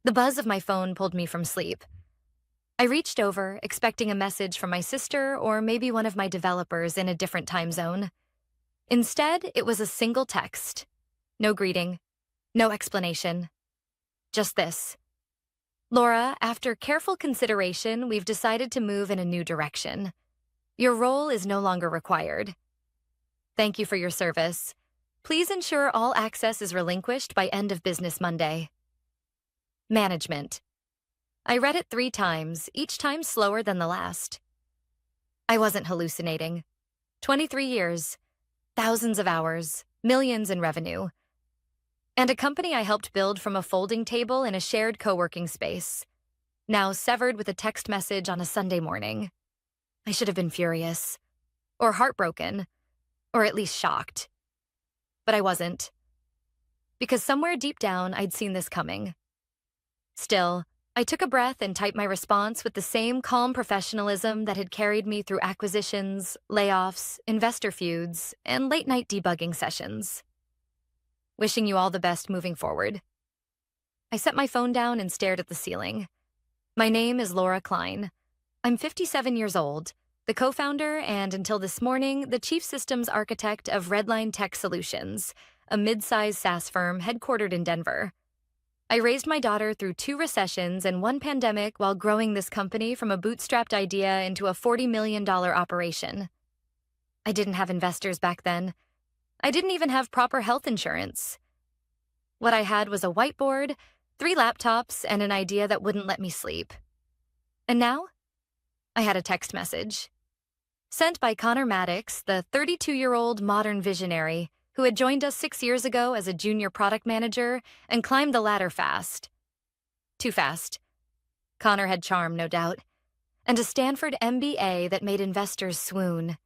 The buzz of my phone pulled me from sleep. I reached over, expecting a message from my sister or maybe one of my developers in a different time zone. Instead, it was a single text. No greeting, no explanation. Just this. Laura, after careful consideration, we've decided to move in a new direction. Your role is no longer required. Thank you for your service. Please ensure all access is relinquished by end of business Monday. Management. I read it 3 times, each time slower than the last. I wasn't hallucinating. 23 years, thousands of hours, millions in revenue. And a company I helped build from a folding table in a shared co-working space, now severed with a text message on a Sunday morning. I should have been furious, or heartbroken, or at least shocked. But I wasn't, because somewhere deep down I'd seen this coming. Still, I took a breath and typed my response with the same calm professionalism that had carried me through acquisitions, layoffs, investor feuds, and late-night debugging sessions. Wishing you all the best moving forward. I set my phone down and stared at the ceiling. My name is Laura Klein. I'm 57 years old, the co-founder and, until this morning, the chief systems architect of Redline Tech Solutions, a mid-sized SaaS firm headquartered in Denver. I raised my daughter through 2 recessions and 1 pandemic while growing this company from a bootstrapped idea into a $40 million operation. I didn't have investors back then. I didn't even have proper health insurance. What I had was a whiteboard, 3 laptops, and an idea that wouldn't let me sleep. And now, I had a text message. Sent by Connor Maddox, the 32-year-old modern visionary who had joined us 6 years ago as a junior product manager and climbed the ladder fast. Too fast. Connor had charm, no doubt, and a Stanford MBA that made investors swoon.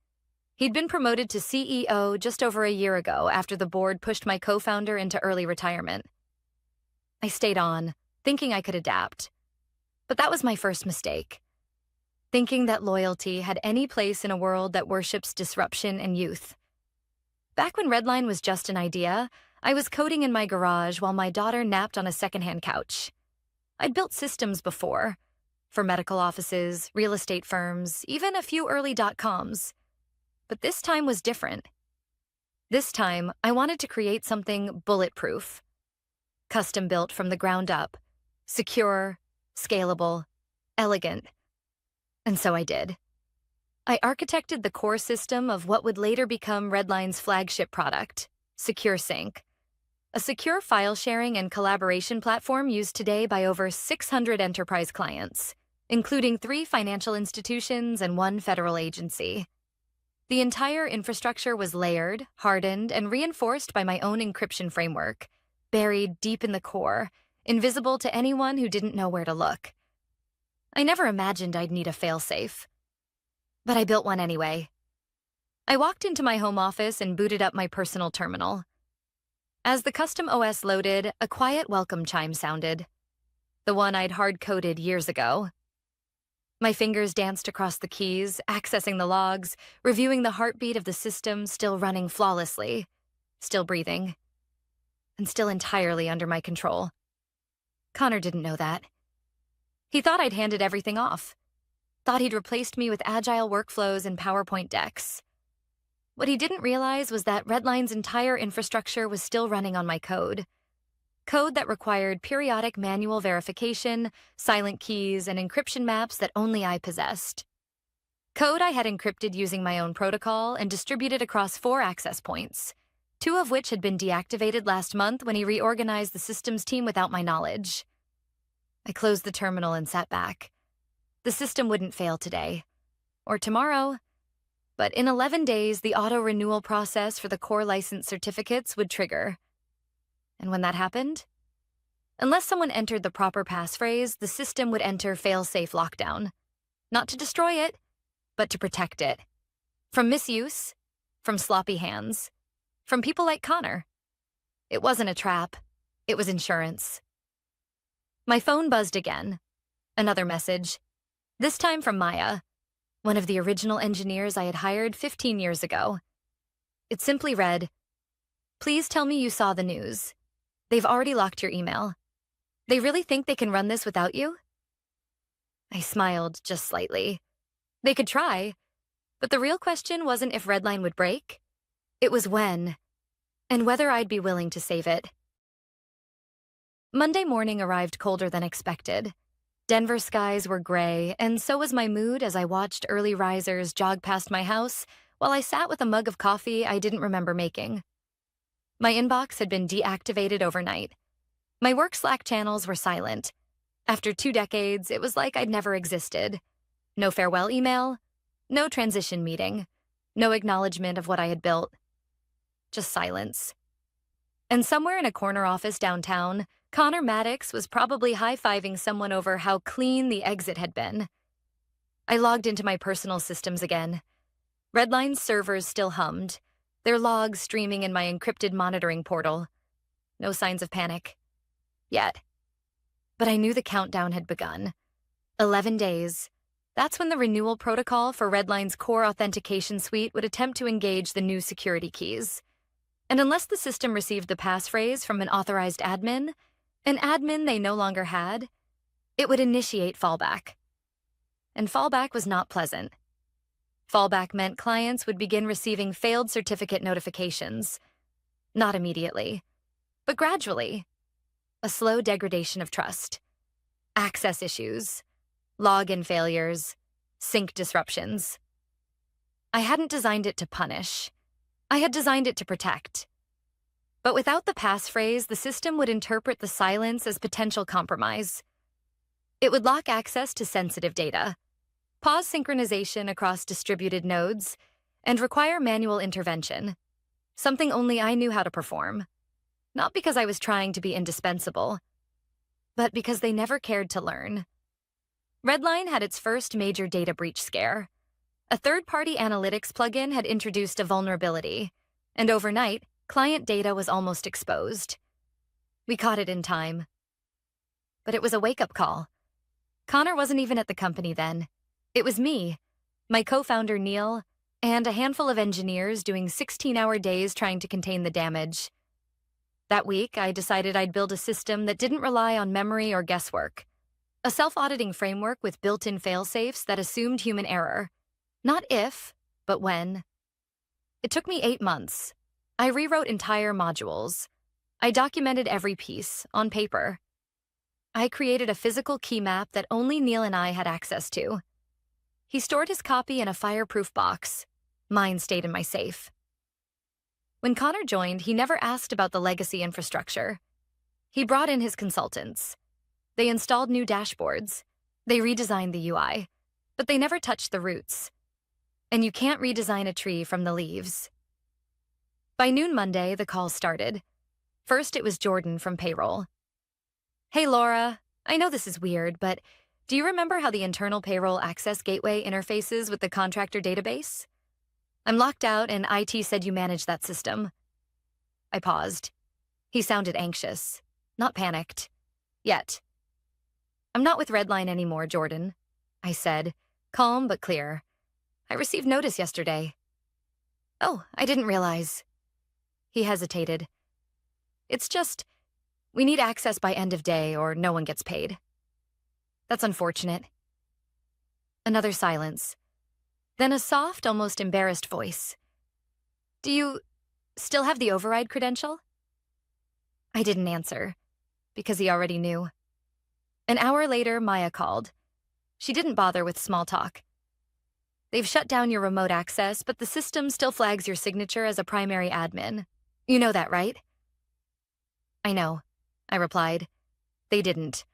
He'd been promoted to CEO just over a year ago after the board pushed my co-founder into early retirement. I stayed on, thinking I could adapt. But that was my first mistake. Thinking that loyalty had any place in a world that worships disruption and youth. Back when Redline was just an idea, I was coding in my garage while my daughter napped on a secondhand couch. I'd built systems before, for medical offices, real estate firms, even a few early .coms. But this time was different. This time, I wanted to create something bulletproof. Custom-built from the ground up, secure, scalable, elegant. And so I did. I architected the core system of what would later become Redline's flagship product, SecureSync, a secure file sharing and collaboration platform used today by over 600 enterprise clients, including 3 financial institutions and 1 federal agency. The entire infrastructure was layered, hardened, and reinforced by my own encryption framework, buried deep in the core, invisible to anyone who didn't know where to look. I never imagined I'd need a failsafe. But I built one anyway. I walked into my home office and booted up my personal terminal. As the custom OS loaded, a quiet welcome chime sounded. The one I'd hard-coded years ago. My fingers danced across the keys, accessing the logs, reviewing the heartbeat of the system still running flawlessly, still breathing, and still entirely under my control. Connor didn't know that. He thought I'd handed everything off. Thought he'd replaced me with agile workflows and PowerPoint decks. What he didn't realize was that Redline's entire infrastructure was still running on my code. Code that required periodic manual verification, silent keys, and encryption maps that only I possessed. Code I had encrypted using my own protocol and distributed across 4 access points, 2 of which had been deactivated last month when he reorganized the systems team without my knowledge. I closed the terminal and sat back. The system wouldn't fail today, or tomorrow, but in 11 days, the auto-renewal process for the core license certificates would trigger. And when that happened, unless someone entered the proper passphrase, the system would enter fail-safe lockdown. Not to destroy it, but to protect it. From misuse, from sloppy hands, from people like Connor. It wasn't a trap, it was insurance. My phone buzzed again. Another message. This time from Maya, one of the original engineers I had hired 15 years ago. It simply read, "Please tell me you saw the news. They've already locked your email. They really think they can run this without you? I smiled just slightly. They could try, but the real question wasn't if Redline would break. It was when, and whether I'd be willing to save it. Monday morning arrived colder than expected. Denver skies were gray, and so was my mood as I watched early risers jog past my house while I sat with a mug of coffee I didn't remember making. My inbox had been deactivated overnight. My work Slack channels were silent. After 2 decades, it was like I'd never existed. No farewell email, no transition meeting, no acknowledgement of what I had built. Just silence. And somewhere in a corner office downtown, Connor Maddox was probably high-fiving someone over how clean the exit had been. I logged into my personal systems again. Redline's servers still hummed, their logs streaming in my encrypted monitoring portal. No signs of panic. Yet. But I knew the countdown had begun. 11 days. That's when the renewal protocol for Redline's core authentication suite would attempt to engage the new security keys. And unless the system received the passphrase from an authorized admin, an admin they no longer had, it would initiate fallback. And fallback was not pleasant. Fallback meant clients would begin receiving failed certificate notifications. Not immediately, but gradually. A slow degradation of trust. Access issues. Login failures. Sync disruptions. I hadn't designed it to punish. I had designed it to protect. But without the passphrase, the system would interpret the silence as potential compromise. It would lock access to sensitive data, pause synchronization across distributed nodes, and require manual intervention, something only I knew how to perform. Not because I was trying to be indispensable, but because they never cared to learn. Redline had its first major data breach scare. A third-party analytics plugin had introduced a vulnerability, and overnight, client data was almost exposed. We caught it in time. But it was a wake-up call. Connor wasn't even at the company then. It was me, my co-founder Neil, and a handful of engineers doing 16-hour days trying to contain the damage. That week, I decided I'd build a system that didn't rely on memory or guesswork. A self-auditing framework with built-in fail-safes that assumed human error. Not if, but when. It took me 8 months. I rewrote entire modules. I documented every piece, on paper. I created a physical key map that only Neil and I had access to. He stored his copy in a fireproof box. Mine stayed in my safe. When Connor joined, he never asked about the legacy infrastructure. He brought in his consultants. They installed new dashboards. They redesigned the UI, but they never touched the roots. And you can't redesign a tree from the leaves. By noon Monday, the call started. First, it was Jordan from payroll. Hey, Laura, I know this is weird, but do you remember how the internal payroll access gateway interfaces with the contractor database? I'm locked out, and IT said you manage that system. I paused. He sounded anxious, not panicked. Yet. I'm not with Redline anymore, Jordan, I said, calm but clear. I received notice yesterday. Oh, I didn't realize. He hesitated. It's just, we need access by end of day or no one gets paid. That's unfortunate. Another silence. Then a soft, almost embarrassed voice. Do you still have the override credential? I didn't answer, because he already knew. An hour later, Maya called. She didn't bother with small talk. They've shut down your remote access, but the system still flags your signature as a primary admin. You know that, right? I know, I replied. They didn't.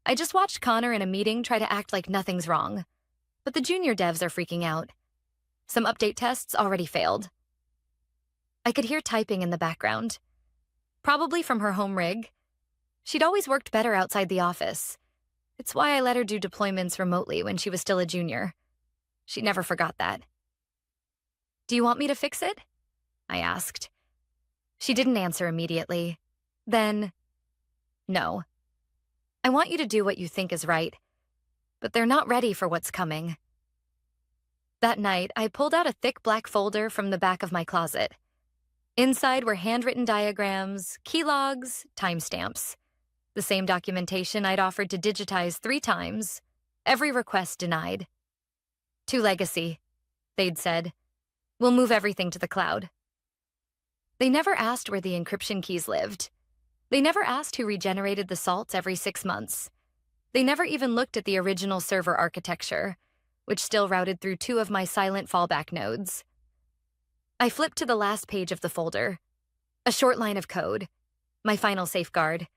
I just watched Connor in a meeting try to act like nothing's wrong. But the junior devs are freaking out. Some update tests already failed. I could hear typing in the background. Probably from her home rig. She'd always worked better outside the office. It's why I let her do deployments remotely when she was still a junior. She never forgot that. Do you want me to fix it? I asked. She didn't answer immediately. Then, no. I want you to do what you think is right, but they're not ready for what's coming. That night, I pulled out a thick black folder from the back of my closet. Inside were handwritten diagrams, key logs, timestamps. The same documentation I'd offered to digitize 3 times. Every request denied. To legacy, they'd said. We'll move everything to the cloud. They never asked where the encryption keys lived. They never asked who regenerated the salts every 6 months. They never even looked at the original server architecture, which still routed through 2 of my silent fallback nodes. I flipped to the last page of the folder. A short line of code. My final safeguard.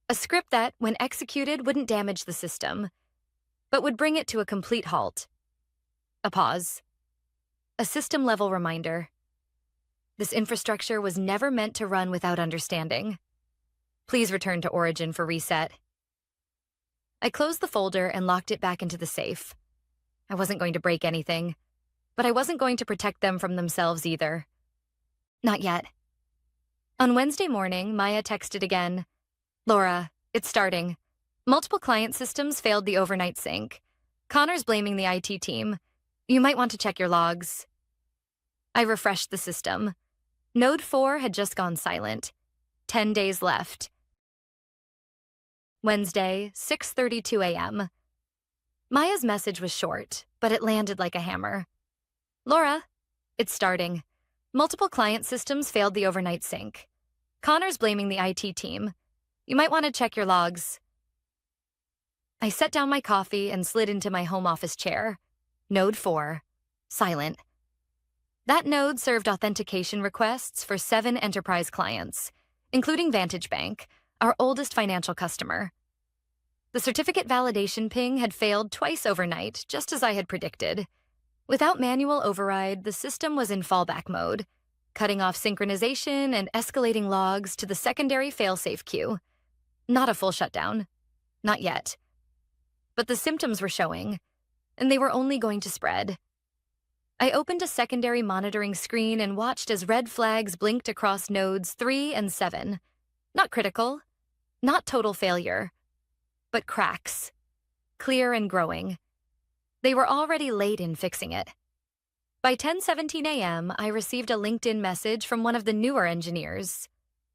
A script that, when executed, wouldn't damage the system, but would bring it to a complete halt. A pause. A system-level reminder. This infrastructure was never meant to run without understanding. Please return to Origin for reset. I closed the folder and locked it back into the safe. I wasn't going to break anything, but I wasn't going to protect them from themselves either. Not yet. On Wednesday morning, Maya texted again. Laura, it's starting. Multiple client systems failed the overnight sync. Connor's blaming the IT team. You might want to check your logs. I refreshed the system. Node 4 had just gone silent. 10 days left. Wednesday, 6:32 a.m. Maya's message was short, but it landed like a hammer. Laura, it's starting. Multiple client systems failed the overnight sync. Connor's blaming the IT team. You might want to check your logs. I set down my coffee and slid into my home office chair. Node 4. Silent. That node served authentication requests for 7 enterprise clients, including Vantage Bank, our oldest financial customer. The certificate validation ping had failed twice overnight, just as I had predicted. Without manual override, the system was in fallback mode, cutting off synchronization and escalating logs to the secondary failsafe queue. Not a full shutdown. Not yet. But the symptoms were showing, and they were only going to spread. I opened a secondary monitoring screen and watched as red flags blinked across nodes 3 and 7. Not critical, not total failure, but cracks. Clear and growing. They were already late in fixing it. By 10:17 a.m., I received a LinkedIn message from one of the newer engineers,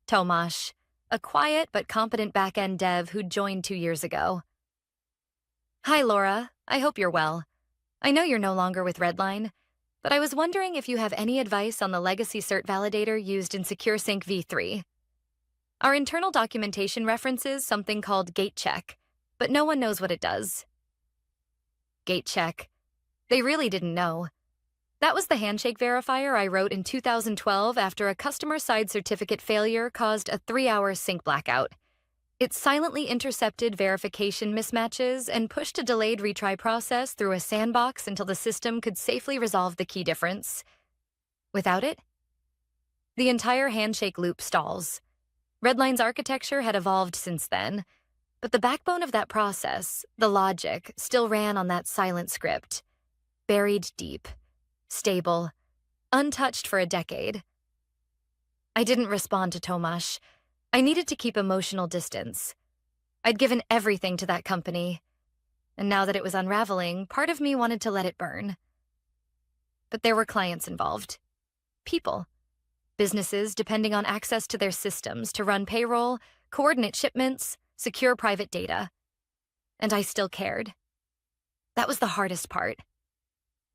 Tomasz, a quiet but competent back-end dev who'd joined 2 years ago. Hi, Laura. I hope you're well. I know you're no longer with Redline, but I was wondering if you have any advice on the legacy cert validator used in SecureSync v3. Our internal documentation references something called gate check, but no one knows what it does. Gate check. They really didn't know. That was the handshake verifier I wrote in 2012 after a customer-side certificate failure caused a 3-hour sync blackout. It silently intercepted verification mismatches and pushed a delayed retry process through a sandbox until the system could safely resolve the key difference. Without it, the entire handshake loop stalls. Redline's architecture had evolved since then, but the backbone of that process, the logic, still ran on that silent script. Buried deep, stable, untouched for a decade. I didn't respond to Tomasz. I needed to keep emotional distance. I'd given everything to that company, and now that it was unraveling, part of me wanted to let it burn. But there were clients involved. People. Businesses depending on access to their systems to run payroll, coordinate shipments, secure private data. And I still cared. That was the hardest part.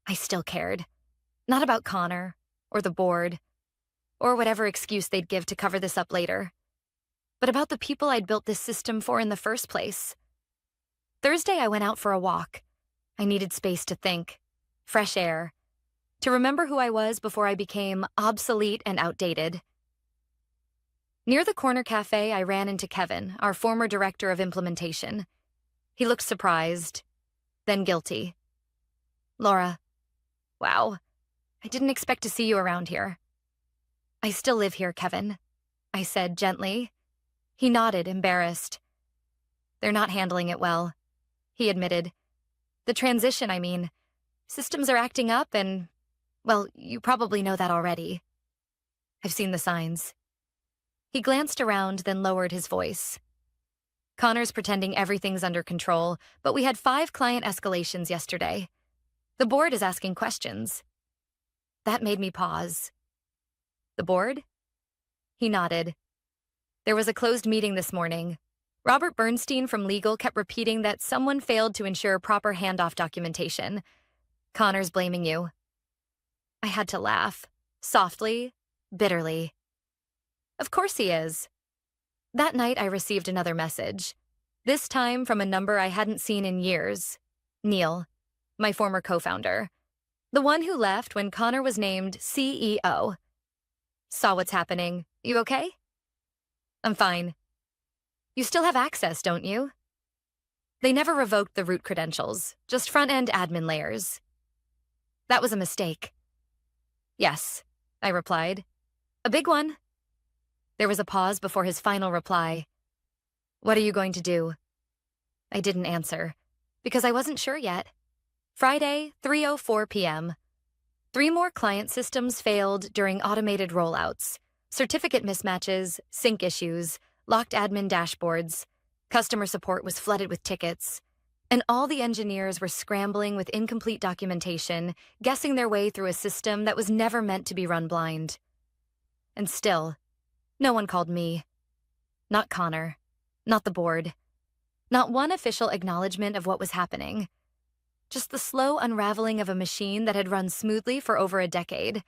I still cared. Not about Connor, or the board, or whatever excuse they'd give to cover this up later, but about the people I'd built this system for in the first place. Thursday, I went out for a walk. I needed space to think, fresh air, to remember who I was before I became obsolete and outdated. Near the corner cafe, I ran into Kevin, our former director of implementation. He looked surprised, then guilty. Laura, wow, I didn't expect to see you around here. I still live here, Kevin, I said gently. He nodded, embarrassed. They're not handling it well, he admitted. The transition, I mean. Systems are acting up and, well, you probably know that already. I've seen the signs. He glanced around, then lowered his voice. Connor's pretending everything's under control, but we had 5 client escalations yesterday. The board is asking questions. That made me pause. The board? He nodded. There was a closed meeting this morning. Robert Bernstein from legal kept repeating that someone failed to ensure proper handoff documentation. Connor's blaming you. I had to laugh, softly, bitterly. Of course he is. That night I received another message, this time from a number I hadn't seen in years. Neil, my former co-founder. The one who left when Connor was named CEO. Saw what's happening. You okay? I'm fine. You still have access, don't you? They never revoked the root credentials, just front-end admin layers. That was a mistake. Yes, I replied. A big one. There was a pause before his final reply. What are you going to do? I didn't answer, because I wasn't sure yet. Friday, 3:04 p.m. 3 more client systems failed during automated rollouts. Certificate mismatches, sync issues, locked admin dashboards. Customer support was flooded with tickets. And all the engineers were scrambling with incomplete documentation, guessing their way through a system that was never meant to be run blind. And still, no one called me. Not Connor. Not the board. Not one official acknowledgement of what was happening. Just the slow unraveling of a machine that had run smoothly for over a decade,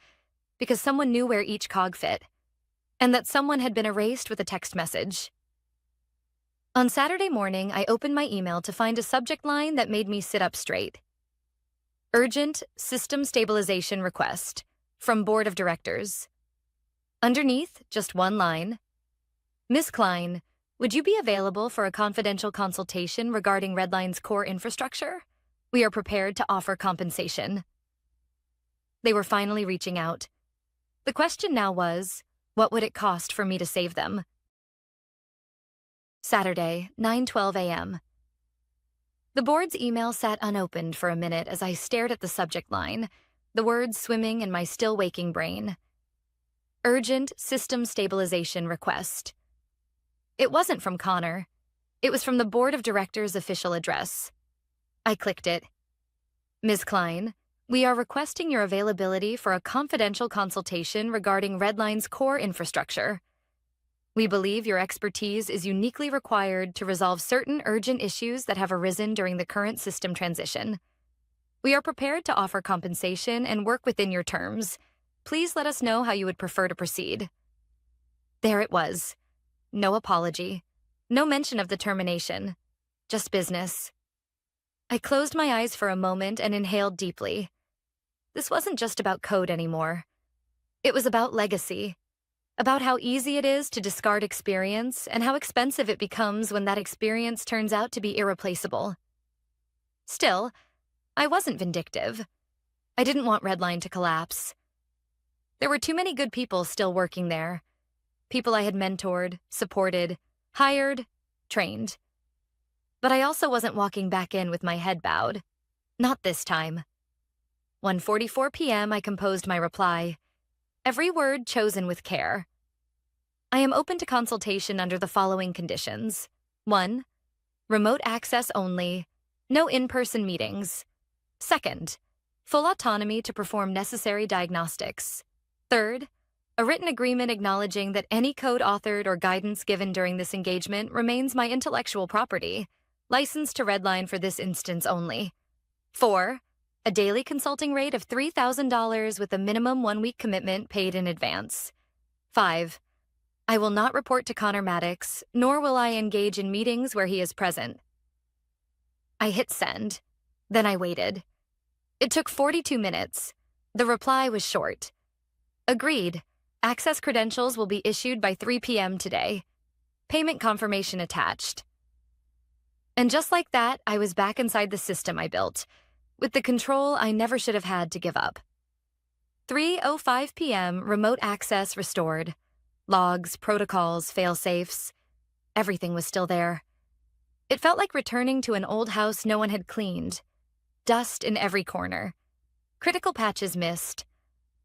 because someone knew where each cog fit, and that someone had been erased with a text message. On Saturday morning, I opened my email to find a subject line that made me sit up straight. Urgent System Stabilization Request from Board of Directors. Underneath, just one line. Miss Klein, would you be available for a confidential consultation regarding Redline's core infrastructure? We are prepared to offer compensation. They were finally reaching out. The question now was, what would it cost for me to save them? Saturday, 9:12 a.m. The board's email sat unopened for a minute as I stared at the subject line, the words swimming in my still-waking brain. Urgent System Stabilization Request. It wasn't from Connor. It was from the Board of Directors' official address. I clicked it. Ms. Klein, we are requesting your availability for a confidential consultation regarding Redline's core infrastructure. We believe your expertise is uniquely required to resolve certain urgent issues that have arisen during the current system transition. We are prepared to offer compensation and work within your terms. Please let us know how you would prefer to proceed. There it was. No apology. No mention of the termination. Just business. I closed my eyes for a moment and inhaled deeply. This wasn't just about code anymore. It was about legacy. About how easy it is to discard experience and how expensive it becomes when that experience turns out to be irreplaceable. Still, I wasn't vindictive. I didn't want Redline to collapse. There were too many good people still working there. People I had mentored, supported, hired, trained. But I also wasn't walking back in with my head bowed. Not this time. 1:44 p.m. I composed my reply. Every word chosen with care. I am open to consultation under the following conditions. 1. Remote access only. No in-person meetings. 2nd. Full autonomy to perform necessary diagnostics. 3rd. A written agreement acknowledging that any code authored or guidance given during this engagement remains my intellectual property, licensed to Redline for this instance only. 4. A daily consulting rate of $3,000 with a minimum 1-week commitment paid in advance. 5. I will not report to Connor Maddox, nor will I engage in meetings where he is present. I hit send. Then I waited. It took 42 minutes. The reply was short. Agreed. Access credentials will be issued by 3 p.m. today. Payment confirmation attached. And just like that, I was back inside the system I built, with the control I never should have had to give up. 3:05 p.m., remote access restored. Logs, protocols, fail-safes. Everything was still there. It felt like returning to an old house no one had cleaned. Dust in every corner. Critical patches missed.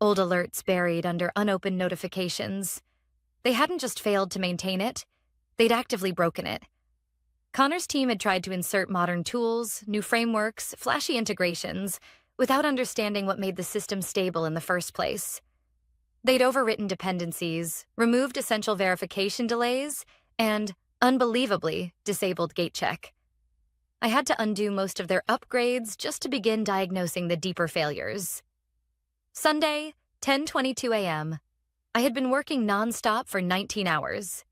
Old alerts buried under unopened notifications. They hadn't just failed to maintain it, they'd actively broken it. Connor's team had tried to insert modern tools, new frameworks, flashy integrations, without understanding what made the system stable in the first place. They'd overwritten dependencies, removed essential verification delays, and unbelievably disabled gate check. I had to undo most of their upgrades just to begin diagnosing the deeper failures. Sunday, 10:22 a.m. I had been working nonstop for 19 hours.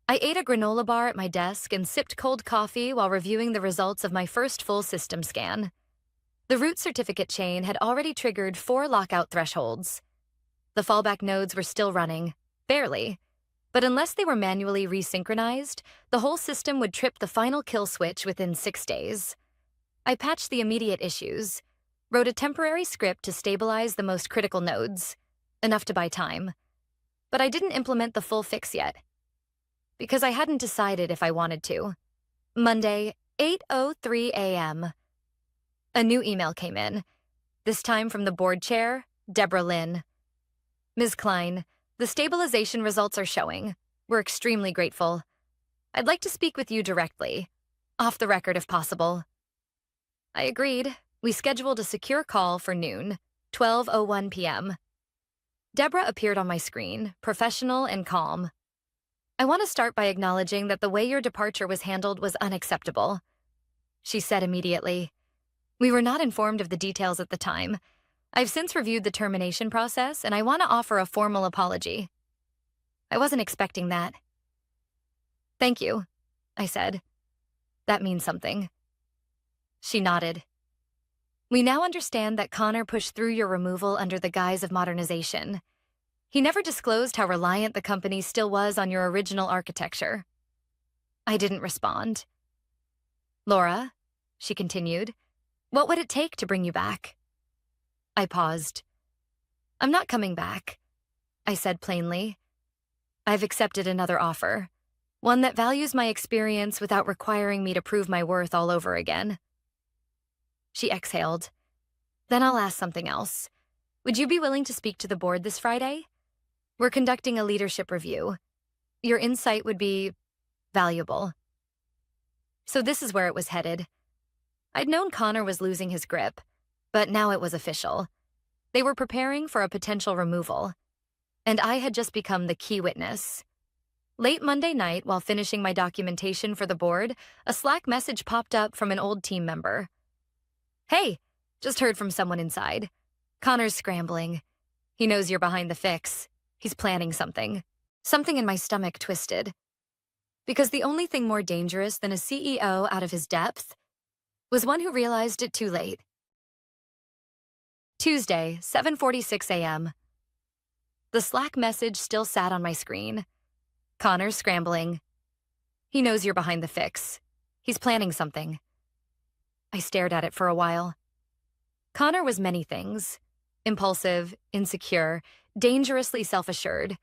I ate a granola bar at my desk and sipped cold coffee while reviewing the results of my first full system scan. The root certificate chain had already triggered 4 lockout thresholds. The fallback nodes were still running, barely, but unless they were manually resynchronized, the whole system would trip the final kill switch within 6 days. I patched the immediate issues, wrote a temporary script to stabilize the most critical nodes, enough to buy time. But I didn't implement the full fix yet, because I hadn't decided if I wanted to. Monday, 8:03 a.m. A new email came in, this time from the board chair, Deborah Lynn. Ms. Klein, the stabilization results are showing. We're extremely grateful. I'd like to speak with you directly, off the record if possible. I agreed. We scheduled a secure call for noon, 12:01 p.m. Deborah appeared on my screen, professional and calm. I want to start by acknowledging that the way your departure was handled was unacceptable, she said immediately. We were not informed of the details at the time. I've since reviewed the termination process, and I want to offer a formal apology. I wasn't expecting that. Thank you, I said. That means something. She nodded. We now understand that Connor pushed through your removal under the guise of modernization. He never disclosed how reliant the company still was on your original architecture. I didn't respond. Laura, she continued, what would it take to bring you back? I paused. I'm not coming back, I said plainly. I've accepted another offer, one that values my experience without requiring me to prove my worth all over again. She exhaled. Then I'll ask something else. Would you be willing to speak to the board this Friday? We're conducting a leadership review. Your insight would be valuable. So this is where it was headed. I'd known Connor was losing his grip, but now it was official. They were preparing for a potential removal, and I had just become the key witness. Late Monday night, while finishing my documentation for the board, a Slack message popped up from an old team member. Hey, just heard from someone inside. Connor's scrambling. He knows you're behind the fix. He's planning something. Something in my stomach twisted. Because the only thing more dangerous than a CEO out of his depth was one who realized it too late. Tuesday, 7:46 a.m. The Slack message still sat on my screen. Connor's scrambling. He knows you're behind the fix. He's planning something. I stared at it for a while. Connor was many things. Impulsive, insecure, dangerously self-assured.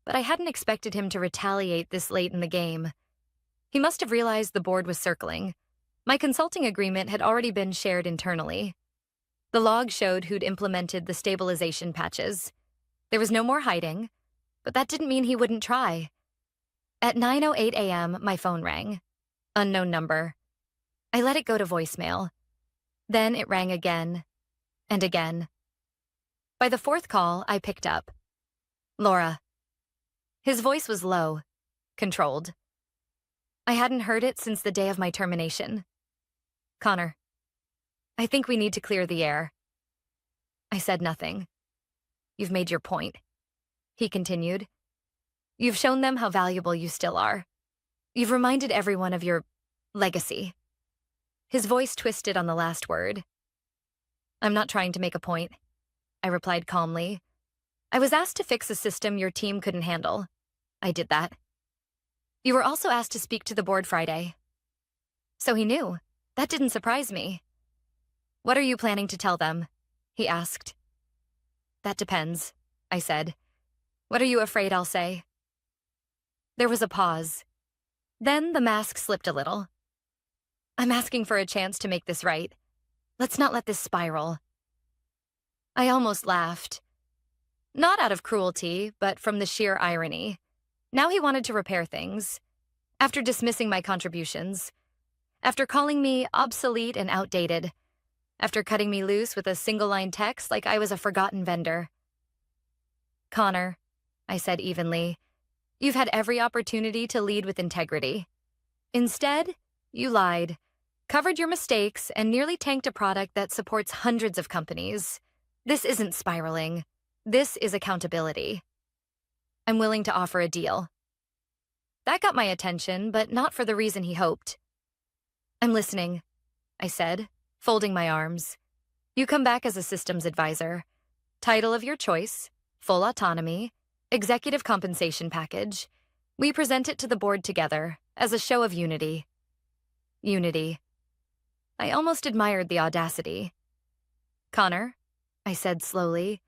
But I hadn't expected him to retaliate this late in the game. He must have realized the board was circling. My consulting agreement had already been shared internally. The log showed who'd implemented the stabilization patches. There was no more hiding, but that didn't mean he wouldn't try. At 9:08 a.m., my phone rang. Unknown number. I let it go to voicemail. Then it rang again and again. By the 4th call, I picked up. Laura. His voice was low, controlled. I hadn't heard it since the day of my termination. Connor, I think we need to clear the air. I said nothing. You've made your point, he continued. You've shown them how valuable you still are. You've reminded everyone of your legacy. His voice twisted on the last word. I'm not trying to make a point, I replied calmly. I was asked to fix a system your team couldn't handle. I did that. You were also asked to speak to the board Friday. So he knew. That didn't surprise me. What are you planning to tell them? He asked. That depends, I said. What are you afraid I'll say? There was a pause. Then the mask slipped a little. I'm asking for a chance to make this right. Let's not let this spiral. I almost laughed. Not out of cruelty, but from the sheer irony. Now he wanted to repair things. After dismissing my contributions. After calling me obsolete and outdated. After cutting me loose with a single-line text like I was a forgotten vendor. Connor, I said evenly, You've had every opportunity to lead with integrity. Instead, you lied, covered your mistakes, and nearly tanked a product that supports hundreds of companies. This isn't spiraling. This is accountability. I'm willing to offer a deal. That got my attention, but not for the reason he hoped. I'm listening, I said, folding my arms. You come back as a systems advisor. Title of your choice, full autonomy, executive compensation package. We present it to the board together as a show of unity. Unity. I almost admired the audacity. Connor, I said slowly,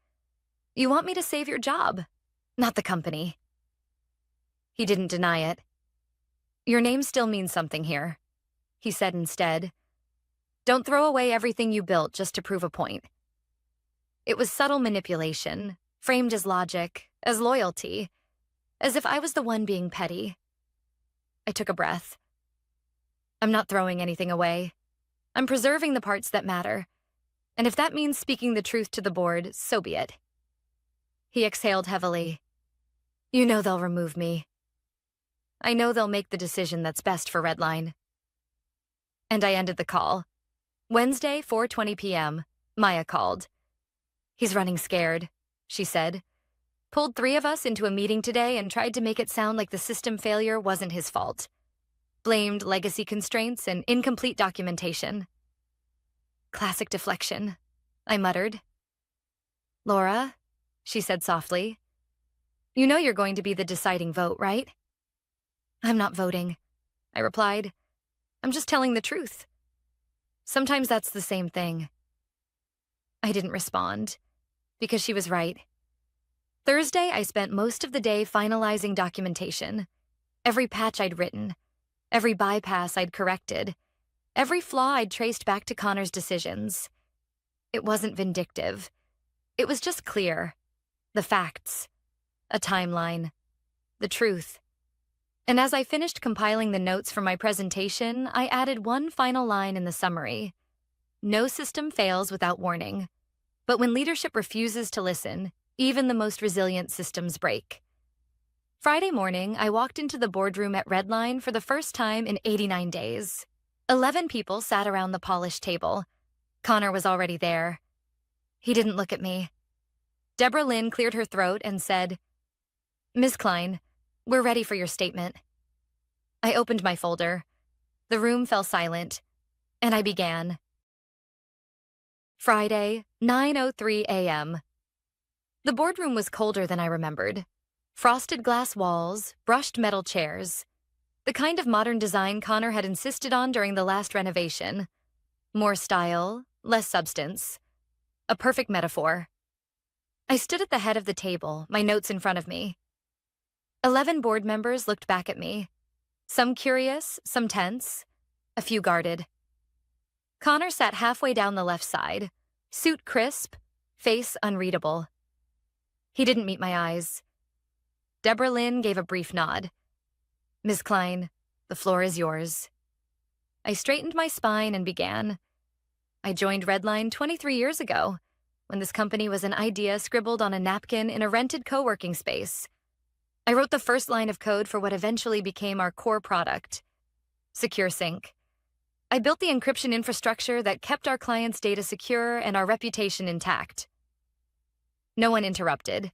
you want me to save your job, not the company. He didn't deny it. Your name still means something here, he said instead. Don't throw away everything you built just to prove a point. It was subtle manipulation, framed as logic, as loyalty, as if I was the one being petty. I took a breath. I'm not throwing anything away. I'm preserving the parts that matter. And if that means speaking the truth to the board, so be it. He exhaled heavily. You know they'll remove me. I know they'll make the decision that's best for Redline. And I ended the call. Wednesday, 4:20 p.m., Maya called. He's running scared, she said. Pulled 3 of us into a meeting today and tried to make it sound like the system failure wasn't his fault. Blamed legacy constraints and incomplete documentation. Classic deflection, I muttered. Laura, she said softly, you know you're going to be the deciding vote, right? I'm not voting, I replied. I'm just telling the truth. Sometimes that's the same thing. I didn't respond, because she was right. Thursday, I spent most of the day finalizing documentation. Every patch I'd written, every bypass I'd corrected, every flaw I'd traced back to Connor's decisions. It wasn't vindictive. It was just clear. The facts. A timeline. The truth. And as I finished compiling the notes for my presentation, I added one final line in the summary. No system fails without warning. But when leadership refuses to listen, even the most resilient systems break. Friday morning, I walked into the boardroom at Redline for the first time in 89 days. 11 people sat around the polished table. Connor was already there. He didn't look at me. Deborah Lynn cleared her throat and said, Ms. Klein, we're ready for your statement. I opened my folder. The room fell silent, and I began. Friday, 9:03 a.m. The boardroom was colder than I remembered. Frosted glass walls, brushed metal chairs. The kind of modern design Connor had insisted on during the last renovation. More style, less substance. A perfect metaphor. I stood at the head of the table, my notes in front of me. 11 board members looked back at me. Some curious, some tense, a few guarded. Connor sat halfway down the left side, suit crisp, face unreadable. He didn't meet my eyes. Deborah Lynn gave a brief nod. Ms. Klein, the floor is yours. I straightened my spine and began. I joined Redline 23 years ago, when this company was an idea scribbled on a napkin in a rented co-working space. I wrote the first line of code for what eventually became our core product, Secure Sync. I built the encryption infrastructure that kept our clients' data secure and our reputation intact. No one interrupted.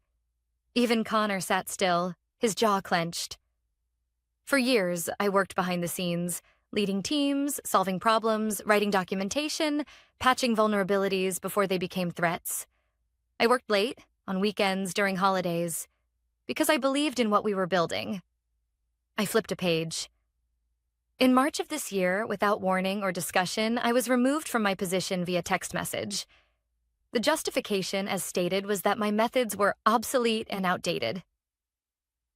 Even Connor sat still, his jaw clenched. For years, I worked behind the scenes, leading teams, solving problems, writing documentation, patching vulnerabilities before they became threats. I worked late, on weekends, during holidays, because I believed in what we were building. I flipped a page. In March of this year, without warning or discussion, I was removed from my position via text message. The justification, as stated, was that my methods were obsolete and outdated.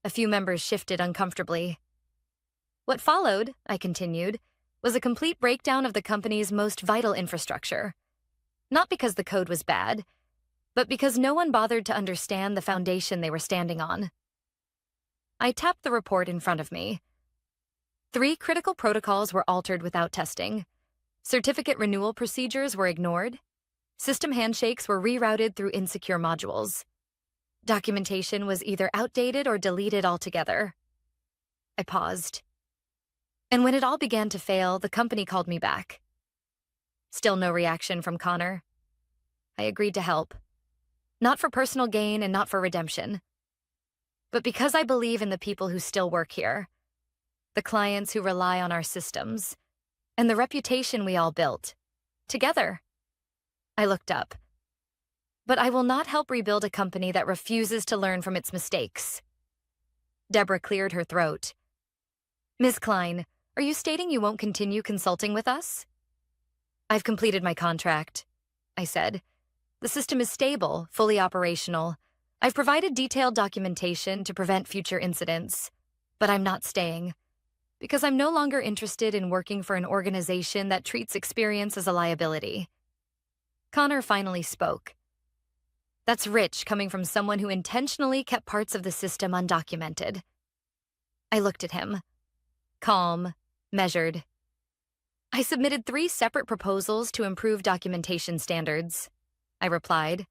A few members shifted uncomfortably. What followed, I continued, was a complete breakdown of the company's most vital infrastructure. Not because the code was bad, but because no one bothered to understand the foundation they were standing on. I tapped the report in front of me. 3 critical protocols were altered without testing. Certificate renewal procedures were ignored. System handshakes were rerouted through insecure modules. Documentation was either outdated or deleted altogether. I paused. And when it all began to fail, the company called me back. Still no reaction from Connor. I agreed to help. Not for personal gain and not for redemption, but because I believe in the people who still work here, the clients who rely on our systems, and the reputation we all built. Together. I looked up. But I will not help rebuild a company that refuses to learn from its mistakes. Deborah cleared her throat. Ms. Klein, are you stating you won't continue consulting with us? I've completed my contract, I said. The system is stable, fully operational. I've provided detailed documentation to prevent future incidents, but I'm not staying, because I'm no longer interested in working for an organization that treats experience as a liability. Connor finally spoke. That's rich coming from someone who intentionally kept parts of the system undocumented. I looked at him. Calm, measured. I submitted 3 separate proposals to improve documentation standards, I replied.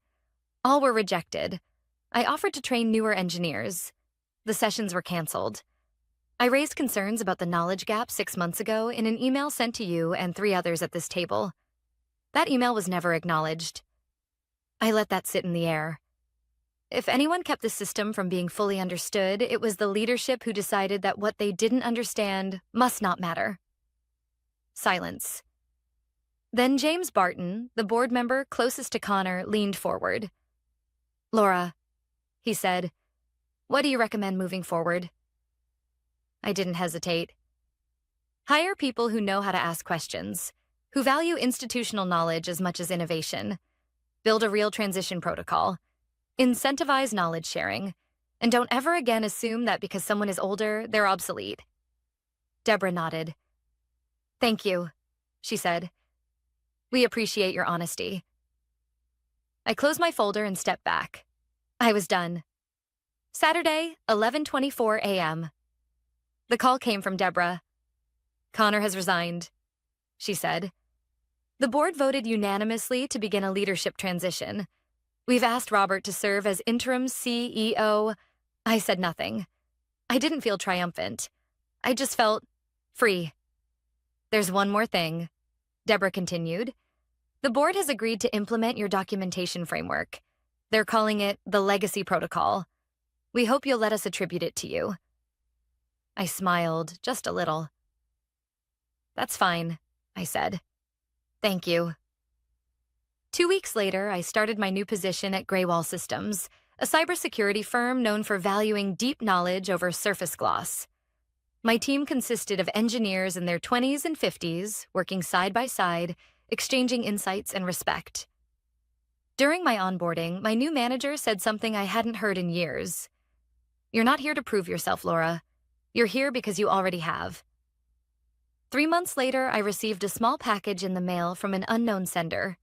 All were rejected. I offered to train newer engineers. The sessions were canceled. I raised concerns about the knowledge gap 6 months ago in an email sent to you and 3 others at this table. That email was never acknowledged. I let that sit in the air. If anyone kept the system from being fully understood, it was the leadership who decided that what they didn't understand must not matter. Silence. Then James Barton, the board member closest to Connor, leaned forward. Laura, he said, what do you recommend moving forward? I didn't hesitate. Hire people who know how to ask questions, who value institutional knowledge as much as innovation. Build a real transition protocol. Incentivize knowledge sharing. And don't ever again assume that because someone is older, they're obsolete. Deborah nodded. Thank you, she said. We appreciate your honesty. I closed my folder and stepped back. I was done. Saturday, 11:24 a.m. The call came from Deborah. Connor has resigned, she said. The board voted unanimously to begin a leadership transition. We've asked Robert to serve as interim CEO. I said nothing. I didn't feel triumphant. I just felt free. There's one more thing, Deborah continued. The board has agreed to implement your documentation framework. They're calling it the Legacy Protocol. We hope you'll let us attribute it to you. I smiled, just a little. That's fine, I said. Thank you. 2 weeks later, I started my new position at Greywall Systems, a cybersecurity firm known for valuing deep knowledge over surface gloss. My team consisted of engineers in their 20s and 50s, working side by side, exchanging insights and respect. During my onboarding, my new manager said something I hadn't heard in years. You're not here to prove yourself, Laura. You're here because you already have. 3 months later, I received a small package in the mail from an unknown sender.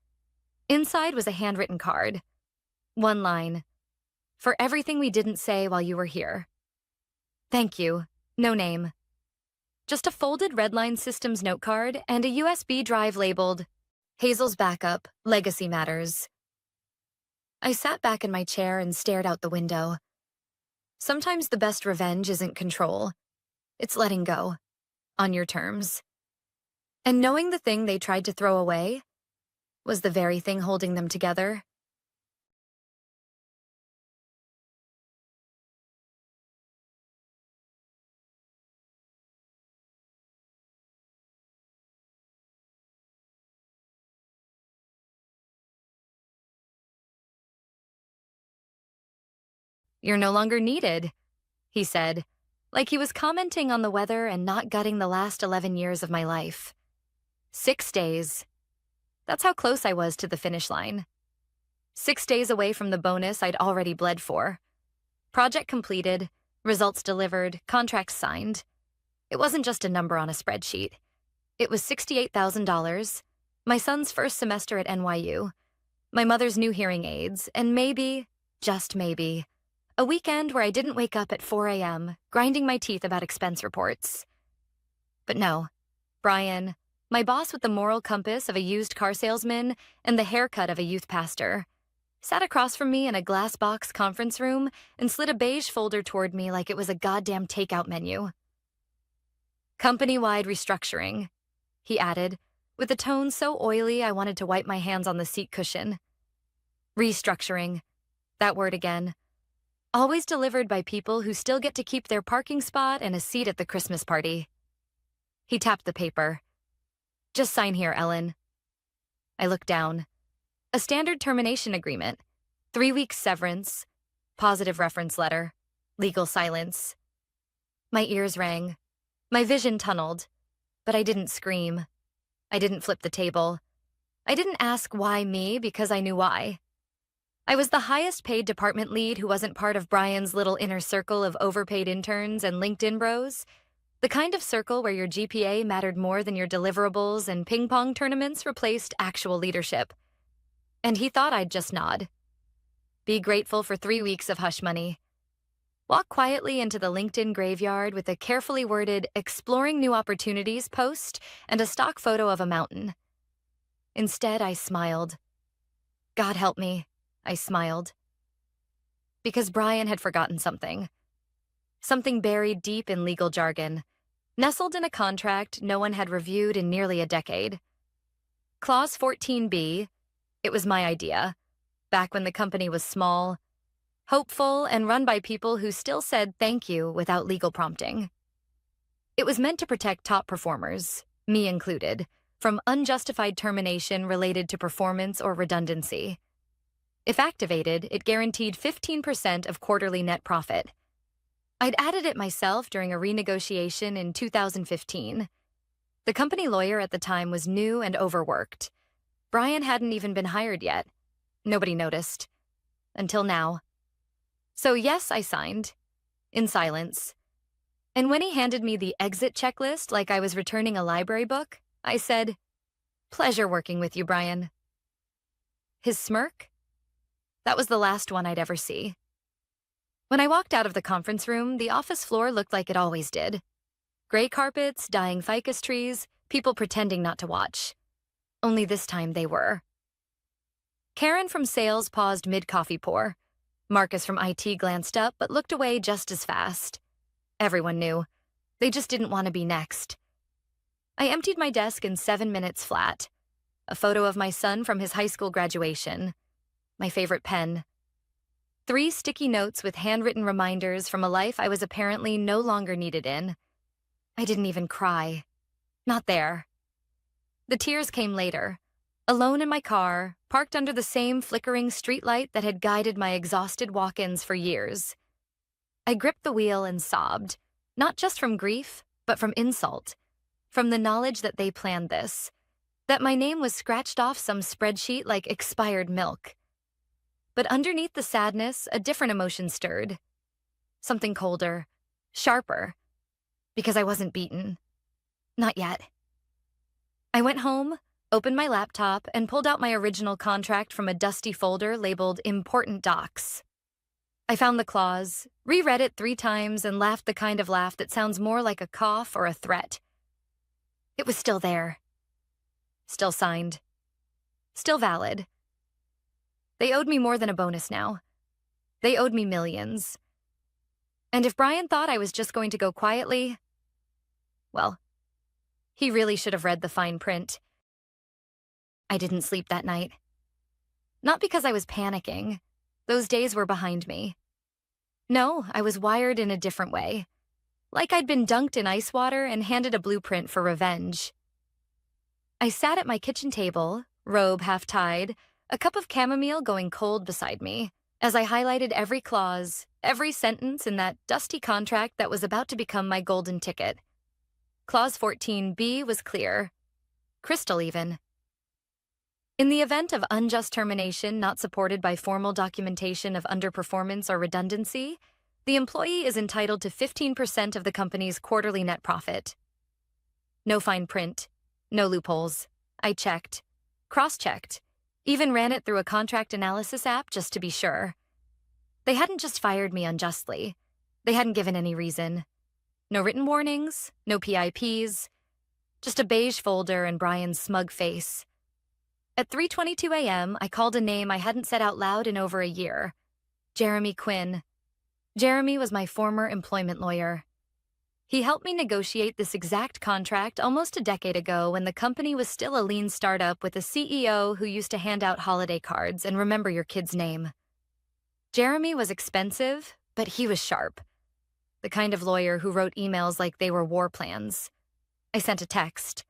Inside was a handwritten card. One line. For everything we didn't say while you were here. Thank you. No name. Just a folded Redline Systems note card and a USB drive labeled Hazel's Backup, Legacy Matters. I sat back in my chair and stared out the window. Sometimes the best revenge isn't control. It's letting go. On your terms. And knowing the thing they tried to throw away was the very thing holding them together. You're no longer needed, he said, like he was commenting on the weather and not gutting the last 11 years of my life. 6 days. That's how close I was to the finish line. 6 days away from the bonus I'd already bled for. Project completed, results delivered, contracts signed. It wasn't just a number on a spreadsheet. It was $68,000, my son's first semester at NYU, my mother's new hearing aids, and maybe, just maybe, a weekend where I didn't wake up at 4 a.m., grinding my teeth about expense reports. But no, Brian, my boss with the moral compass of a used car salesman and the haircut of a youth pastor, sat across from me in a glass box conference room, and slid a beige folder toward me like it was a goddamn takeout menu. Company-wide restructuring, he added, with a tone so oily I wanted to wipe my hands on the seat cushion. Restructuring. That word again. Always delivered by people who still get to keep their parking spot and a seat at the Christmas party. He tapped the paper. Just sign here, Ellen. I looked down. A standard termination agreement. 3 weeks severance. Positive reference letter. Legal silence. My ears rang. My vision tunneled. But I didn't scream. I didn't flip the table. I didn't ask why me because I knew why. I was the highest paid department lead who wasn't part of Brian's little inner circle of overpaid interns and LinkedIn bros. The kind of circle where your GPA mattered more than your deliverables and ping pong tournaments replaced actual leadership. And he thought I'd just nod. Be grateful for 3 weeks of hush money. Walk quietly into the LinkedIn graveyard with a carefully worded "Exploring New Opportunities" post and a stock photo of a mountain. Instead, I smiled. God help me, I smiled. Because Brian had forgotten something. Something buried deep in legal jargon, nestled in a contract no one had reviewed in nearly a decade. Clause 14B, it was my idea, back when the company was small, hopeful, and run by people who still said thank you without legal prompting. It was meant to protect top performers, me included, from unjustified termination related to performance or redundancy. If activated, it guaranteed 15% of quarterly net profit. I'd added it myself during a renegotiation in 2015. The company lawyer at the time was new and overworked. Brian hadn't even been hired yet. Nobody noticed. Until now. So yes, I signed. In silence. And when he handed me the exit checklist like I was returning a library book, I said, "Pleasure working with you, Brian." His smirk? That was the last one I'd ever see. When I walked out of the conference room, the office floor looked like it always did. Gray carpets, dying ficus trees, people pretending not to watch. Only this time they were. Karen from sales paused mid-coffee pour. Marcus from IT glanced up but looked away just as fast. Everyone knew. They just didn't want to be next. I emptied my desk in 7 minutes flat. A photo of my son from his high school graduation. My favorite pen. 3 sticky notes with handwritten reminders from a life I was apparently no longer needed in. I didn't even cry. Not there. The tears came later. Alone in my car, parked under the same flickering streetlight that had guided my exhausted walk-ins for years. I gripped the wheel and sobbed, not just from grief, but from insult. From the knowledge that they planned this. That my name was scratched off some spreadsheet like expired milk. But underneath the sadness, a different emotion stirred. Something colder, sharper. Because I wasn't beaten. Not yet. I went home, opened my laptop, and pulled out my original contract from a dusty folder labeled Important Docs. I found the clause, reread it 3 times, and laughed the kind of laugh that sounds more like a cough or a threat. It was still there. Still signed. Still valid. They owed me more than a bonus now. They owed me millions. And if Brian thought I was just going to go quietly, well, he really should have read the fine print. I didn't sleep that night. Not because I was panicking. Those days were behind me. No, I was wired in a different way. Like I'd been dunked in ice water and handed a blueprint for revenge. I sat at my kitchen table, robe half-tied, a cup of chamomile going cold beside me, as I highlighted every clause, every sentence in that dusty contract that was about to become my golden ticket. Clause 14B was clear. Crystal even. In the event of unjust termination not supported by formal documentation of underperformance or redundancy, the employee is entitled to 15% of the company's quarterly net profit. No fine print. No loopholes. I checked. Cross-checked. Even ran it through a contract analysis app just to be sure. They hadn't just fired me unjustly. They hadn't given any reason. No written warnings, no PIPs, just a beige folder and Brian's smug face. At 3:22 a.m., I called a name I hadn't said out loud in over a year. Jeremy Quinn. Jeremy was my former employment lawyer. He helped me negotiate this exact contract almost a decade ago when the company was still a lean startup with a CEO who used to hand out holiday cards and remember your kid's name. Jeremy was expensive, but he was sharp. The kind of lawyer who wrote emails like they were war plans. I sent a text.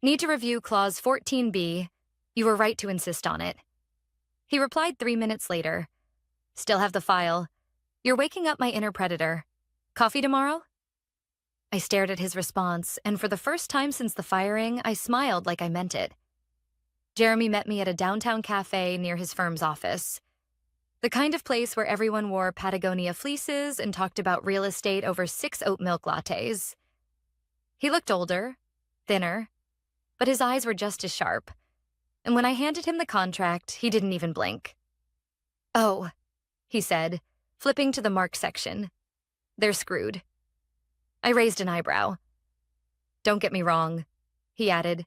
Need to review Clause 14B. You were right to insist on it. He replied 3 minutes later. Still have the file. You're waking up my inner predator. Coffee tomorrow? I stared at his response, and for the first time since the firing, I smiled like I meant it. Jeremy met me at a downtown cafe near his firm's office. The kind of place where everyone wore Patagonia fleeces and talked about real estate over 6 oat milk lattes. He looked older, thinner, but his eyes were just as sharp. And when I handed him the contract, he didn't even blink. "Oh," he said, flipping to the mark section. "They're screwed." I raised an eyebrow. "Don't get me wrong," he added.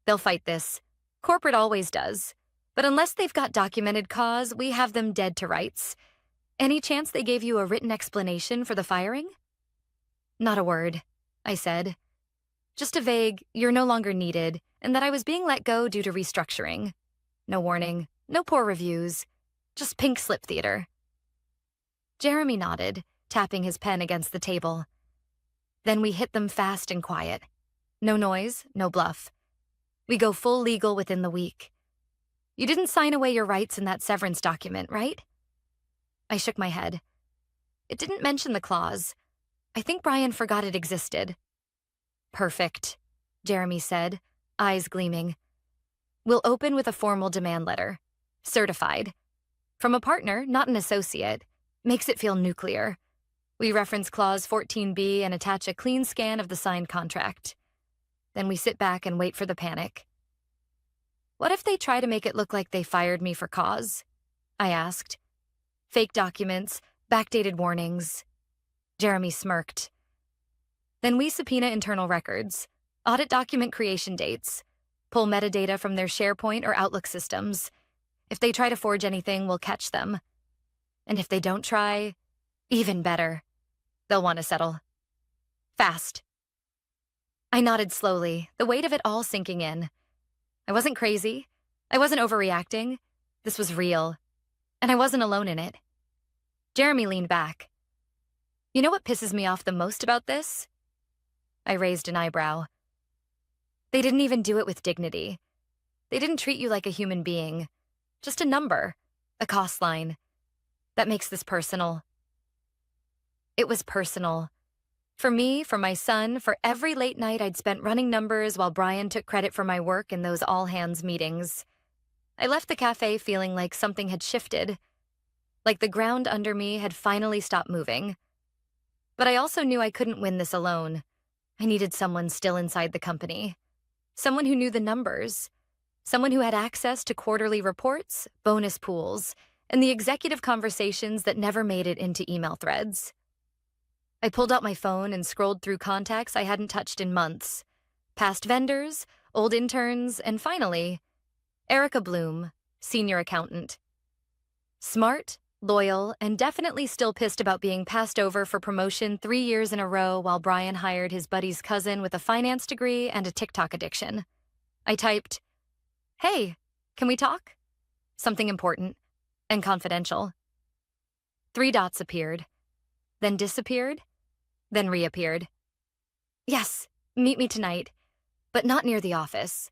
"They'll fight this. Corporate always does. But unless they've got documented cause, we have them dead to rights. Any chance they gave you a written explanation for the firing?" "Not a word," I said. "Just a vague, you're no longer needed, and that I was being let go due to restructuring. No warning, no poor reviews, just pink slip theater." Jeremy nodded, tapping his pen against the table. "Then we hit them fast and quiet. No noise, no bluff. We go full legal within the week. You didn't sign away your rights in that severance document, right?" I shook my head. "It didn't mention the clause. I think Brian forgot it existed." "Perfect," Jeremy said, eyes gleaming. "We'll open with a formal demand letter. Certified. From a partner, not an associate. Makes it feel nuclear. We reference Clause 14B and attach a clean scan of the signed contract. Then we sit back and wait for the panic." "What if they try to make it look like they fired me for cause?" I asked. "Fake documents, backdated warnings." Jeremy smirked. "Then we subpoena internal records, audit document creation dates, pull metadata from their SharePoint or Outlook systems. If they try to forge anything, we'll catch them. And if they don't try, even better. They'll want to settle. Fast." I nodded slowly, the weight of it all sinking in. I wasn't crazy. I wasn't overreacting. This was real. And I wasn't alone in it. Jeremy leaned back. "You know what pisses me off the most about this?" I raised an eyebrow. "They didn't even do it with dignity. They didn't treat you like a human being. Just a number, a cost line. That makes this personal." It was personal. For me, for my son, for every late night I'd spent running numbers while Brian took credit for my work in those all-hands meetings. I left the cafe feeling like something had shifted, like the ground under me had finally stopped moving. But I also knew I couldn't win this alone. I needed someone still inside the company. Someone who knew the numbers. Someone who had access to quarterly reports, bonus pools, and the executive conversations that never made it into email threads. I pulled out my phone and scrolled through contacts I hadn't touched in months. Past vendors, old interns, and finally, Erica Bloom, senior accountant. Smart, loyal, and definitely still pissed about being passed over for promotion 3 years in a row while Brian hired his buddy's cousin with a finance degree and a TikTok addiction. I typed, "Hey, can we talk? Something important and confidential." 3 dots appeared, then disappeared, then reappeared. "Yes, meet me tonight, but not near the office."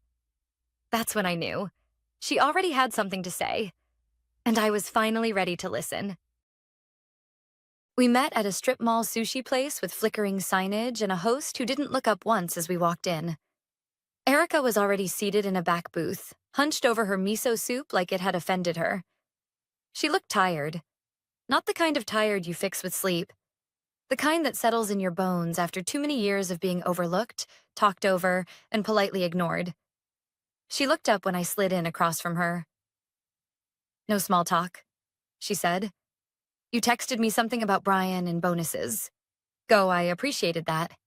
That's when I knew. She already had something to say, and I was finally ready to listen. We met at a strip mall sushi place with flickering signage and a host who didn't look up once as we walked in. Erica was already seated in a back booth, hunched over her miso soup like it had offended her. She looked tired. Not the kind of tired you fix with sleep. The kind that settles in your bones after too many years of being overlooked, talked over, and politely ignored. She looked up when I slid in across from her. "No small talk," she said. "You texted me something about Brian and bonuses. Go, I appreciated that."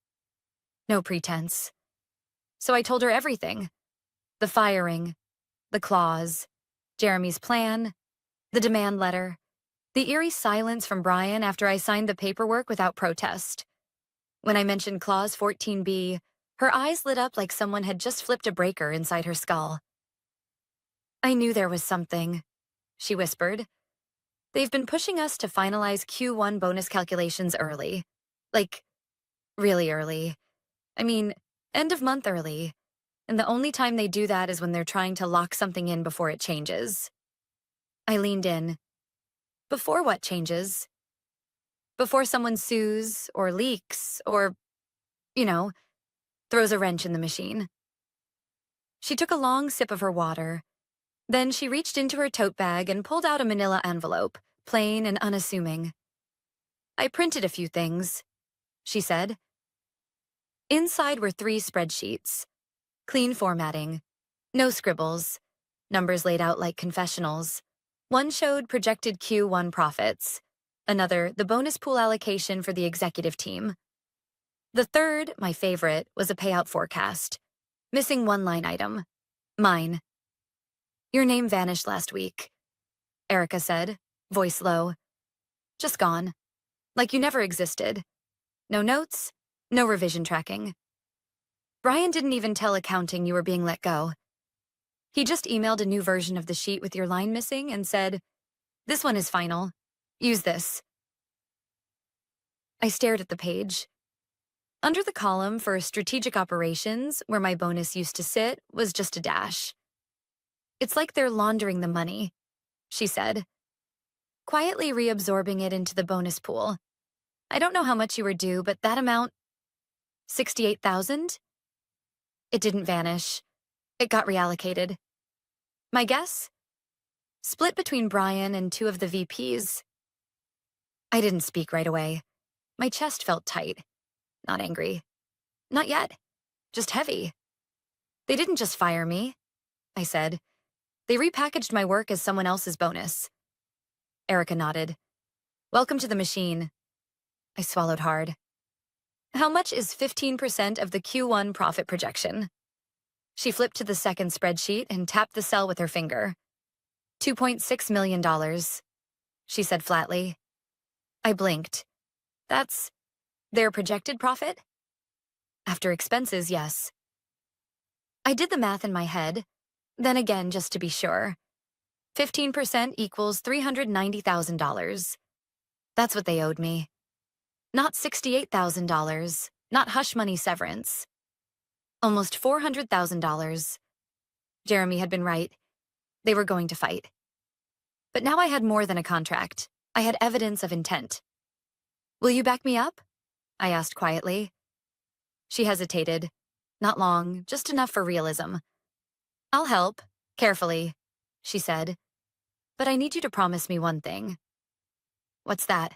No pretense. So I told her everything. The firing, the clause, Jeremy's plan, the demand letter, the eerie silence from Brian after I signed the paperwork without protest. When I mentioned Clause 14B, her eyes lit up like someone had just flipped a breaker inside her skull. I knew there was something, she whispered. They've been pushing us to finalize Q1 bonus calculations early. Like, really early. I mean, end of month early. And the only time they do that is when they're trying to lock something in before it changes. I leaned in. Before what changes? Before someone sues or leaks or, you know, throws a wrench in the machine. She took a long sip of her water. Then she reached into her tote bag and pulled out a manila envelope, plain and unassuming. I printed a few things, she said. Inside were 3 spreadsheets. Clean formatting. No scribbles. Numbers laid out like confessionals. One showed projected Q1 profits. Another, the bonus pool allocation for the executive team. The third, my favorite, was a payout forecast. Missing one line item. Mine. Your name vanished last week, Erica said, voice low. Just gone. Like you never existed. No notes, no revision tracking. Brian didn't even tell accounting you were being let go. He just emailed a new version of the sheet with your line missing and said, "This one is final. Use this." I stared at the page. Under the column for strategic operations, where my bonus used to sit, was just a dash. It's like they're laundering the money, she said, quietly reabsorbing it into the bonus pool. I don't know how much you were due, but that amount, 68,000? It didn't vanish. It got reallocated. My guess? Split between Brian and 2 of the VPs. I didn't speak right away. My chest felt tight. Not angry. Not yet. Just heavy. They didn't just fire me, I said. They repackaged my work as someone else's bonus. Erica nodded. Welcome to the machine. I swallowed hard. How much is 15% of the Q1 profit projection? She flipped to the second spreadsheet and tapped the cell with her finger. $2.6 million, she said flatly. I blinked. That's their projected profit? After expenses, yes. I did the math in my head, then again just to be sure. 15% equals $390,000. That's what they owed me. Not $68,000, not hush money severance. Almost $400,000. Jeremy had been right. They were going to fight. But now I had more than a contract. I had evidence of intent. Will you back me up? I asked quietly. She hesitated. Not long, just enough for realism. I'll help, carefully, she said. But I need you to promise me one thing. What's that?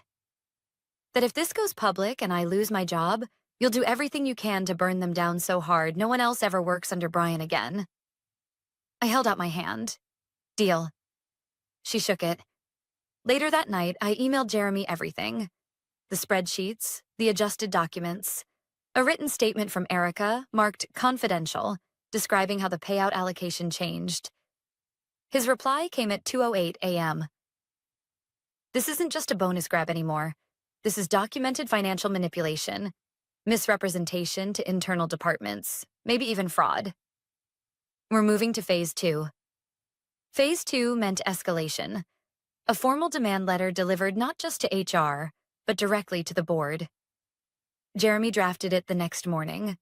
That if this goes public and I lose my job, you'll do everything you can to burn them down so hard no one else ever works under Brian again. I held out my hand. Deal. She shook it. Later that night, I emailed Jeremy everything. The spreadsheets, the adjusted documents, a written statement from Erica, marked confidential, describing how the payout allocation changed. His reply came at 2:08 a.m. This isn't just a bonus grab anymore. This is documented financial manipulation, misrepresentation to internal departments, maybe even fraud. We're moving to Phase 2. Phase 2 meant escalation. A formal demand letter delivered not just to HR, but directly to the board. Jeremy drafted it the next morning.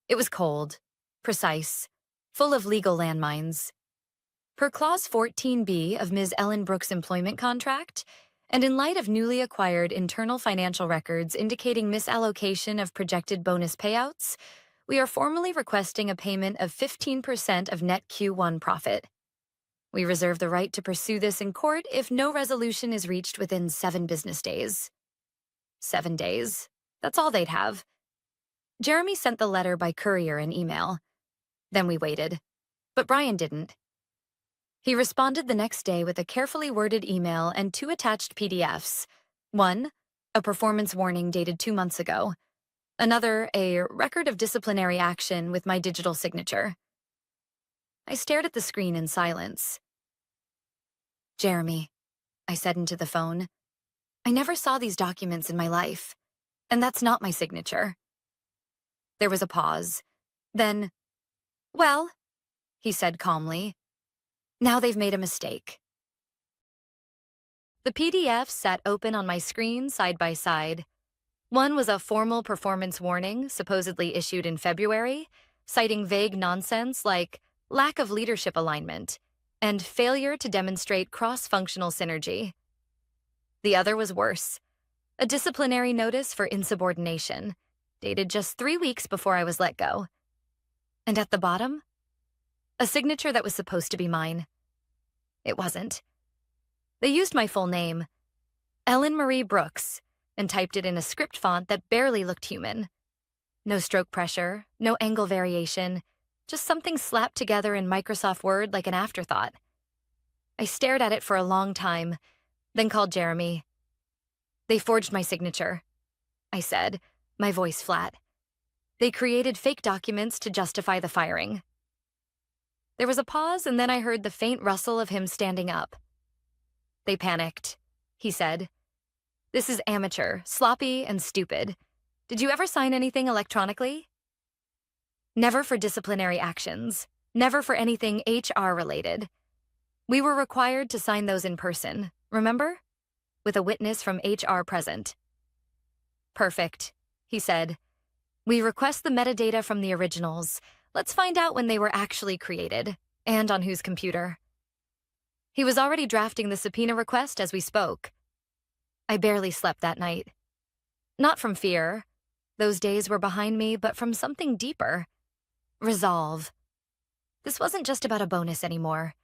It was cold, precise, full of legal landmines. Per Clause 14B of Ms. Ellen Brooks' employment contract, and in light of newly acquired internal financial records indicating misallocation of projected bonus payouts, we are formally requesting a payment of 15% of net Q1 profit. We reserve the right to pursue this in court if no resolution is reached within 7 business days. 7 days. That's all they'd have. Jeremy sent the letter by courier and email. Then we waited. But Brian didn't. He responded the next day with a carefully worded email and 2 attached PDFs. One, a performance warning dated 2 months ago. Another, a record of disciplinary action with my digital signature. I stared at the screen in silence. Jeremy, I said into the phone. I never saw these documents in my life, and that's not my signature. There was a pause. Then, well, he said calmly, now they've made a mistake. The PDFs sat open on my screen side by side. One was a formal performance warning, supposedly issued in February, citing vague nonsense like lack of leadership alignment and failure to demonstrate cross-functional synergy. The other was worse, a disciplinary notice for insubordination, dated just 3 weeks before I was let go. And at the bottom, a signature that was supposed to be mine. It wasn't. They used my full name, Ellen Marie Brooks, and typed it in a script font that barely looked human. No stroke pressure, no angle variation, just something slapped together in Microsoft Word like an afterthought. I stared at it for a long time, then called Jeremy. They forged my signature, I said, my voice flat. They created fake documents to justify the firing. There was a pause, and then I heard the faint rustle of him standing up. They panicked, he said. This is amateur, sloppy, and stupid. Did you ever sign anything electronically? Never for disciplinary actions. Never for anything HR-related. We were required to sign those in person, remember? With a witness from HR present. Perfect, he said. We request the metadata from the originals. Let's find out when they were actually created, and on whose computer. He was already drafting the subpoena request as we spoke. I barely slept that night. Not from fear. Those days were behind me, but from something deeper. Resolve. This wasn't just about a bonus anymore.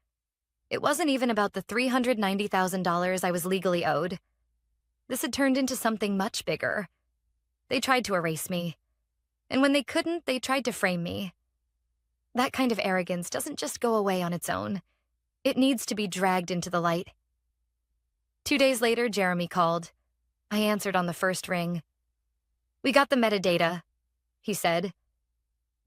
It wasn't even about the $390,000 I was legally owed. This had turned into something much bigger. They tried to erase me. And when they couldn't, they tried to frame me. That kind of arrogance doesn't just go away on its own. It needs to be dragged into the light. 2 days later, Jeremy called. I answered on the first ring. We got the metadata, he said.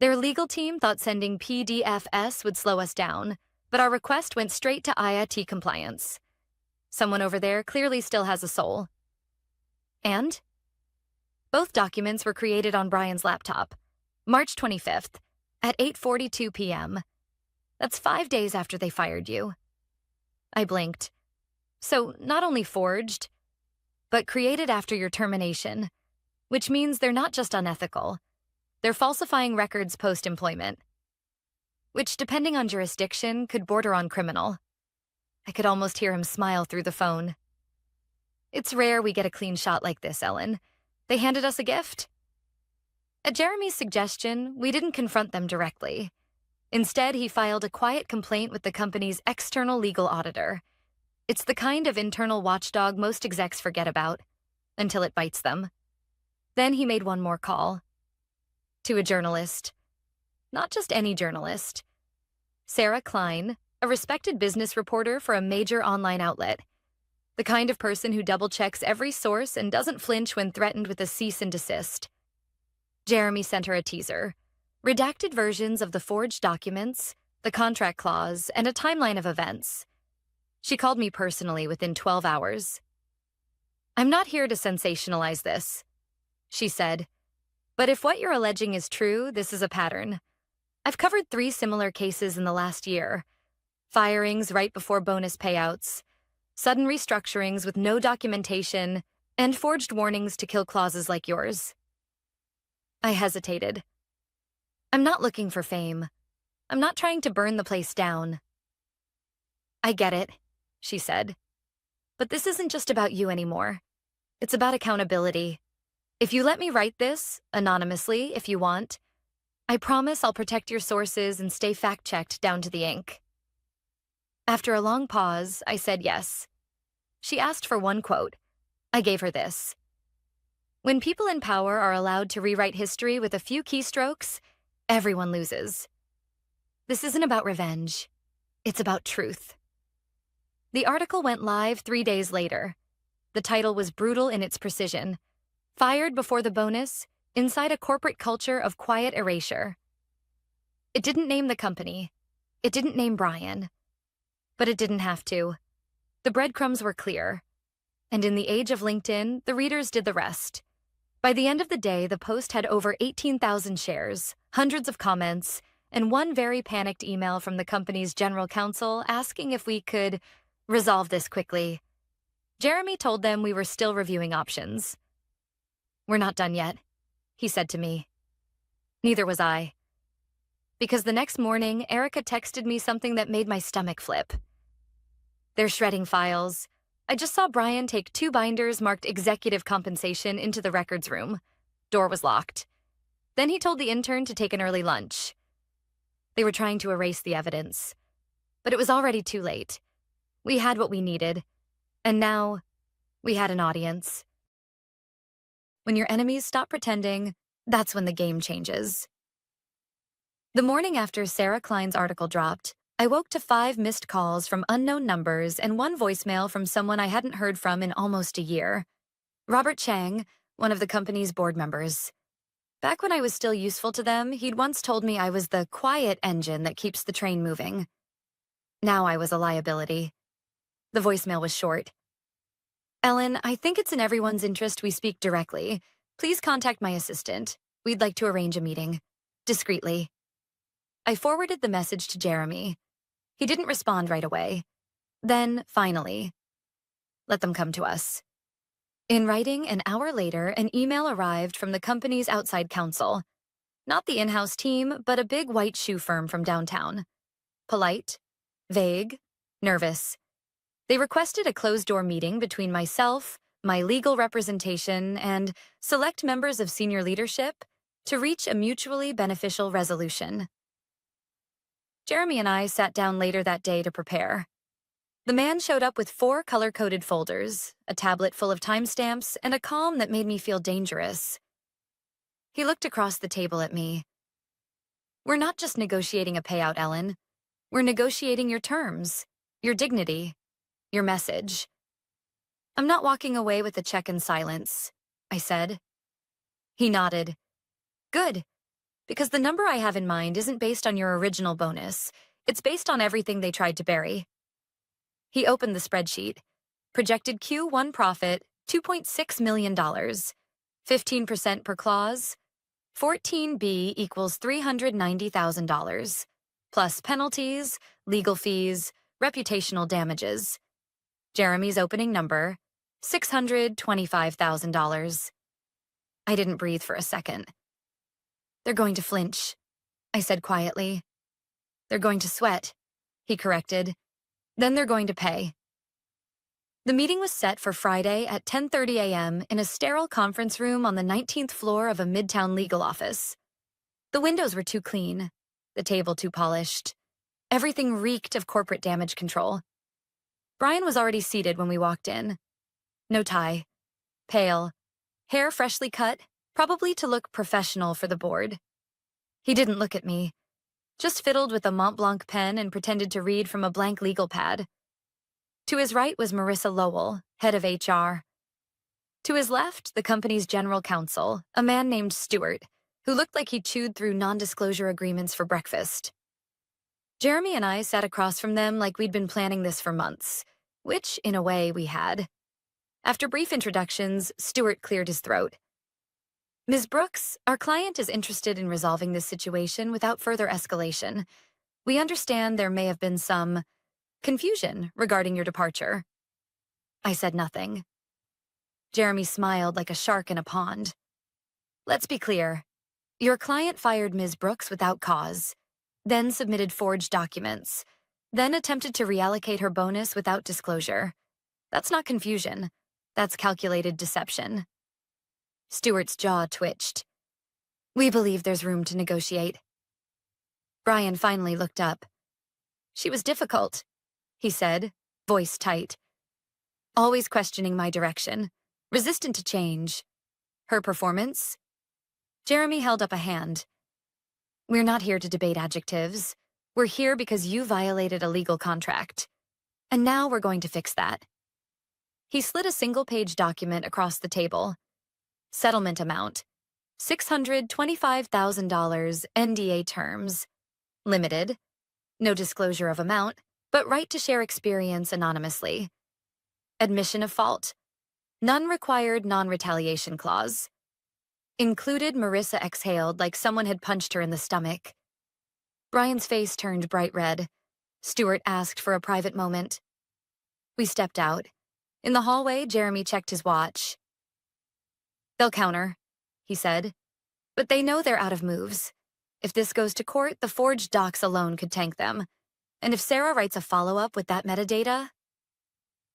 Their legal team thought sending PDFs would slow us down, but our request went straight to IAT compliance. Someone over there clearly still has a soul. And? Both documents were created on Brian's laptop, March 25th, at 8:42 p.m. That's 5 days after they fired you. I blinked. So, not only forged, but created after your termination, which means they're not just unethical. They're falsifying records post-employment, which, depending on jurisdiction, could border on criminal. I could almost hear him smile through the phone. It's rare we get a clean shot like this, Ellen. They handed us a gift. At Jeremy's suggestion, we didn't confront them directly. Instead, he filed a quiet complaint with the company's external legal auditor. It's the kind of internal watchdog most execs forget about, until it bites them. Then he made one more call. To a journalist. Not just any journalist. Sarah Klein, a respected business reporter for a major online outlet. The kind of person who double-checks every source and doesn't flinch when threatened with a cease and desist. Jeremy sent her a teaser. Redacted versions of the forged documents, the contract clause, and a timeline of events. She called me personally within 12 hours. I'm not here to sensationalize this, she said. But if what you're alleging is true, this is a pattern. I've covered 3 similar cases in the last year. Firings right before bonus payouts, sudden restructurings with no documentation, and forged warnings to kill clauses like yours. I hesitated. I'm not looking for fame. I'm not trying to burn the place down. I get it, she said. But this isn't just about you anymore. It's about accountability. If you let me write this, anonymously, if you want, I promise I'll protect your sources and stay fact-checked down to the ink. After a long pause, I said yes. She asked for one quote. I gave her this. When people in power are allowed to rewrite history with a few keystrokes, everyone loses. This isn't about revenge. It's about truth. The article went live 3 days later. The title was brutal in its precision. Fired before the bonus, inside a corporate culture of quiet erasure. It didn't name the company. It didn't name Brian, but it didn't have to. The breadcrumbs were clear. And in the age of LinkedIn, the readers did the rest. By the end of the day, the post had over 18,000 shares, hundreds of comments, and one very panicked email from the company's general counsel asking if we could resolve this quickly. Jeremy told them we were still reviewing options. "We're not done yet," he said to me. Neither was I. Because the next morning, Erica texted me something that made my stomach flip. "They're shredding files. I just saw Brian take 2 binders marked executive compensation into the records room. Door was locked. Then he told the intern to take an early lunch. They were trying to erase the evidence. But it was already too late. We had what we needed. And now, we had an audience." When your enemies stop pretending, that's when the game changes. The morning after Sarah Klein's article dropped, I woke to 5 missed calls from unknown numbers and 1 voicemail from someone I hadn't heard from in almost a year. Robert Chang, one of the company's board members. Back when I was still useful to them, he'd once told me I was the quiet engine that keeps the train moving. Now I was a liability. The voicemail was short. "Ellen, I think it's in everyone's interest we speak directly. Please contact my assistant. We'd like to arrange a meeting. Discreetly." I forwarded the message to Jeremy. He didn't respond right away. Then, finally, "Let them come to us." In writing, an hour later, an email arrived from the company's outside counsel. Not the in-house team, but a big white shoe firm from downtown. Polite, vague, nervous. They requested a closed-door meeting between myself, my legal representation, and select members of senior leadership to reach a mutually beneficial resolution. Jeremy and I sat down later that day to prepare. The man showed up with 4 color-coded folders, a tablet full of timestamps, and a calm that made me feel dangerous. He looked across the table at me. "We're not just negotiating a payout, Ellen. We're negotiating your terms, your dignity, your message." "I'm not walking away with the check in silence," I said. He nodded. "Good. Because the number I have in mind isn't based on your original bonus. It's based on everything they tried to bury." He opened the spreadsheet. Projected Q1 profit, $2.6 million. 15% per clause. 14B equals $390,000. Plus penalties, legal fees, reputational damages. Jeremy's opening number, $625,000. I didn't breathe for a second. "They're going to flinch," I said quietly. "They're going to sweat," he corrected. "Then they're going to pay." The meeting was set for Friday at 10:30 a.m. in a sterile conference room on the 19th floor of a midtown legal office. The windows were too clean, the table too polished. Everything reeked of corporate damage control. Brian was already seated when we walked in. No tie, pale, hair freshly cut, probably to look professional for the board. He didn't look at me, just fiddled with a Mont Blanc pen and pretended to read from a blank legal pad. To his right was Marissa Lowell, head of HR. To his left, the company's general counsel, a man named Stewart, who looked like he chewed through non-disclosure agreements for breakfast. Jeremy and I sat across from them like we'd been planning this for months, which, in a way, we had. After brief introductions, Stewart cleared his throat. "Ms. Brooks, our client is interested in resolving this situation without further escalation. We understand there may have been some confusion regarding your departure." I said nothing. Jeremy smiled like a shark in a pond. "Let's be clear. Your client fired Ms. Brooks without cause, then submitted forged documents, then attempted to reallocate her bonus without disclosure. That's not confusion. That's calculated deception." Stewart's jaw twitched. "We believe there's room to negotiate." Brian finally looked up. "She was difficult," he said, voice tight. "Always questioning my direction, resistant to change. Her performance?" Jeremy held up a hand. "We're not here to debate adjectives. We're here because you violated a legal contract. And now we're going to fix that." He slid a single-page document across the table. Settlement amount, $625,000 NDA terms. Limited. No disclosure of amount, but right to share experience anonymously. Admission of fault. None required non-retaliation clause. Included, Marissa exhaled like someone had punched her in the stomach. Brian's face turned bright red. Stuart asked for a private moment. We stepped out. In the hallway, Jeremy checked his watch. They'll counter, he said. But they know they're out of moves. If this goes to court, the forged docs alone could tank them. And if Sarah writes a follow-up with that metadata...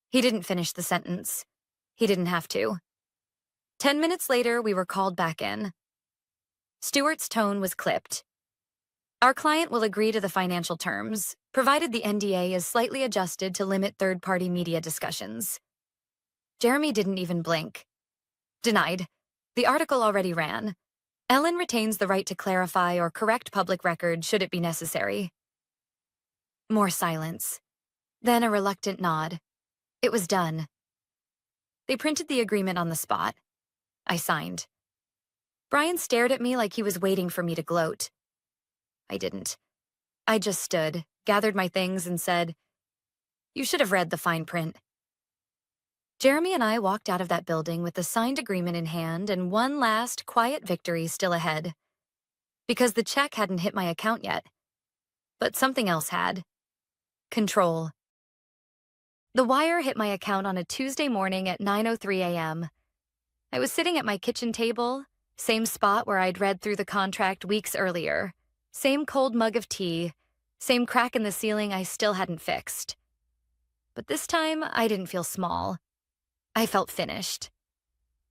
He didn't finish the sentence. He didn't have to. 10 minutes later, we were called back in. Stuart's tone was clipped. Our client will agree to the financial terms, provided the NDA is slightly adjusted to limit third-party media discussions. Jeremy didn't even blink. Denied. The article already ran. Ellen retains the right to clarify or correct public record should it be necessary. More silence. Then a reluctant nod. It was done. They printed the agreement on the spot. I signed. Brian stared at me like he was waiting for me to gloat. I didn't. I just stood, gathered my things, and said, "You should have read the fine print." Jeremy and I walked out of that building with the signed agreement in hand and one last, quiet victory still ahead. Because the check hadn't hit my account yet. But something else had. Control. The wire hit my account on a Tuesday morning at 9:03 a.m. I was sitting at my kitchen table, same spot where I'd read through the contract weeks earlier, same cold mug of tea, same crack in the ceiling I still hadn't fixed. But this time, I didn't feel small. I felt finished.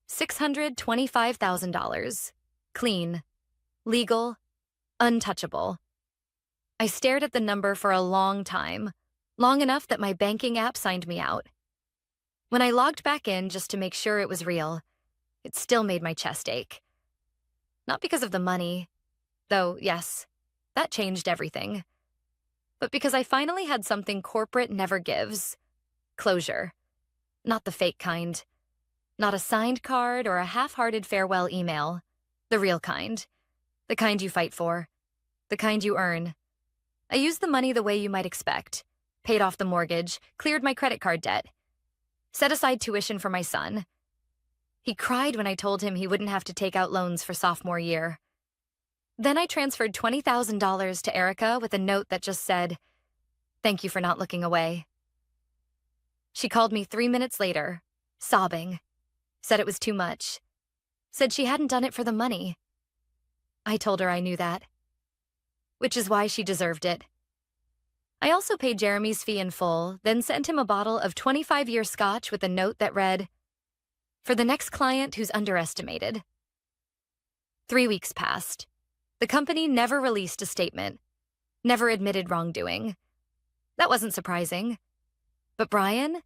$625,000. Clean. Legal. Untouchable. I stared at the number for a long time, long enough that my banking app signed me out. When I logged back in just to make sure it was real, it still made my chest ache. Not because of the money, though, yes, that changed everything. But because I finally had something corporate never gives. Closure. Not the fake kind. Not a signed card or a half-hearted farewell email. The real kind. The kind you fight for. The kind you earn. I used the money the way you might expect. Paid off the mortgage, cleared my credit card debt. Set aside tuition for my son. He cried when I told him he wouldn't have to take out loans for sophomore year. Then I transferred $20,000 to Erica with a note that just said, "Thank you for not looking away." She called me 3 minutes later, sobbing. Said it was too much. Said she hadn't done it for the money. I told her I knew that. Which is why she deserved it. I also paid Jeremy's fee in full, then sent him a bottle of 25-year scotch with a note that read, "For the next client who's underestimated." 3 weeks passed. The company never released a statement, never admitted wrongdoing. That wasn't surprising. But Brian,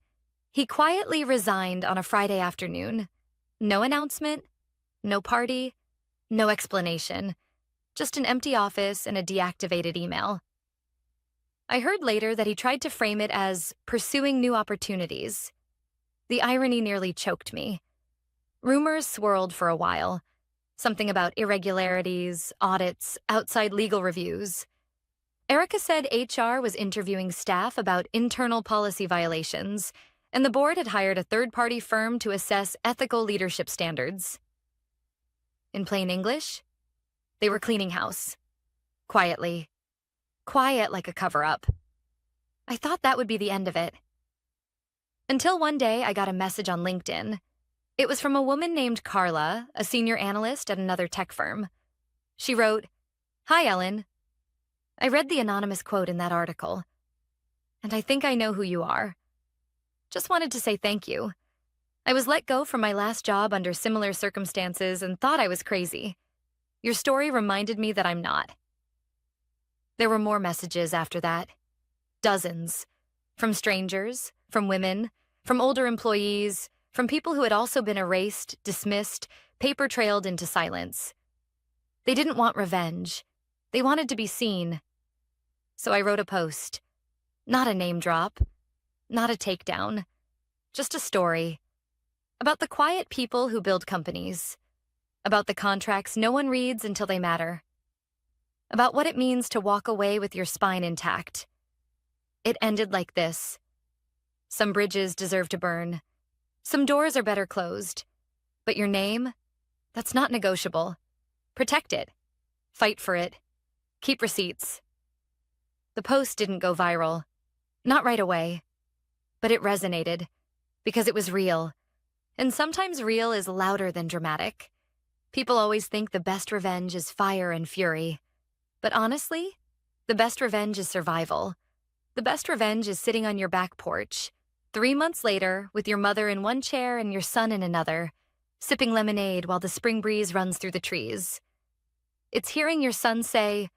he quietly resigned on a Friday afternoon. No announcement, no party, no explanation, just an empty office and a deactivated email. I heard later that he tried to frame it as pursuing new opportunities. The irony nearly choked me. Rumors swirled for a while. Something about irregularities, audits, outside legal reviews. Erica said HR was interviewing staff about internal policy violations, and the board had hired a third-party firm to assess ethical leadership standards. In plain English, they were cleaning house. Quietly. Quiet like a cover-up. I thought that would be the end of it. Until one day I got a message on LinkedIn. It was from a woman named Carla, a senior analyst at another tech firm. She wrote, "Hi, Ellen. I read the anonymous quote in that article, and I think I know who you are. Just wanted to say thank you. I was let go from my last job under similar circumstances and thought I was crazy. Your story reminded me that I'm not." There were more messages after that. Dozens. From strangers, from women, from older employees, from people who had also been erased, dismissed, paper-trailed into silence. They didn't want revenge. They wanted to be seen. So I wrote a post. Not a name drop. Not a takedown. Just a story. About the quiet people who build companies. About the contracts no one reads until they matter. about what it means to walk away with your spine intact. It ended like this. Some bridges deserve to burn. Some doors are better closed. But your name? That's not negotiable. Protect it. Fight for it. Keep receipts. The post didn't go viral. Not right away. But it resonated. Because it was real. And sometimes real is louder than dramatic. People always think the best revenge is fire and fury. But honestly, the best revenge is survival. The best revenge is sitting on your back porch, 3 months later, with your mother in one chair and your son in another, sipping lemonade while the spring breeze runs through the trees. It's hearing your son say,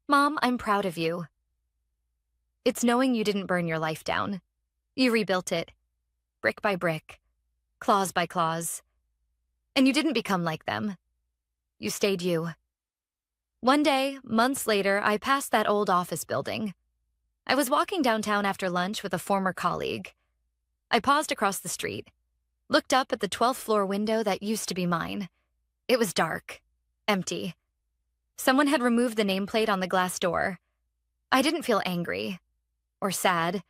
"Mom, I'm proud of you." It's knowing you didn't burn your life down. You rebuilt it, brick by brick, clause by clause. And you didn't become like them. You stayed you. One day, months later, I passed that old office building. I was walking downtown after lunch with a former colleague. I paused across the street, looked up at the 12th floor window that used to be mine. It was dark, empty. Someone had removed the nameplate on the glass door. I didn't feel angry or sad.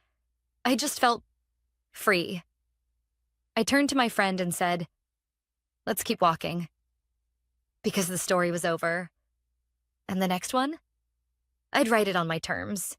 I just felt free. I turned to my friend and said, "Let's keep walking." Because the story was over. And the next one? I'd write it on my terms.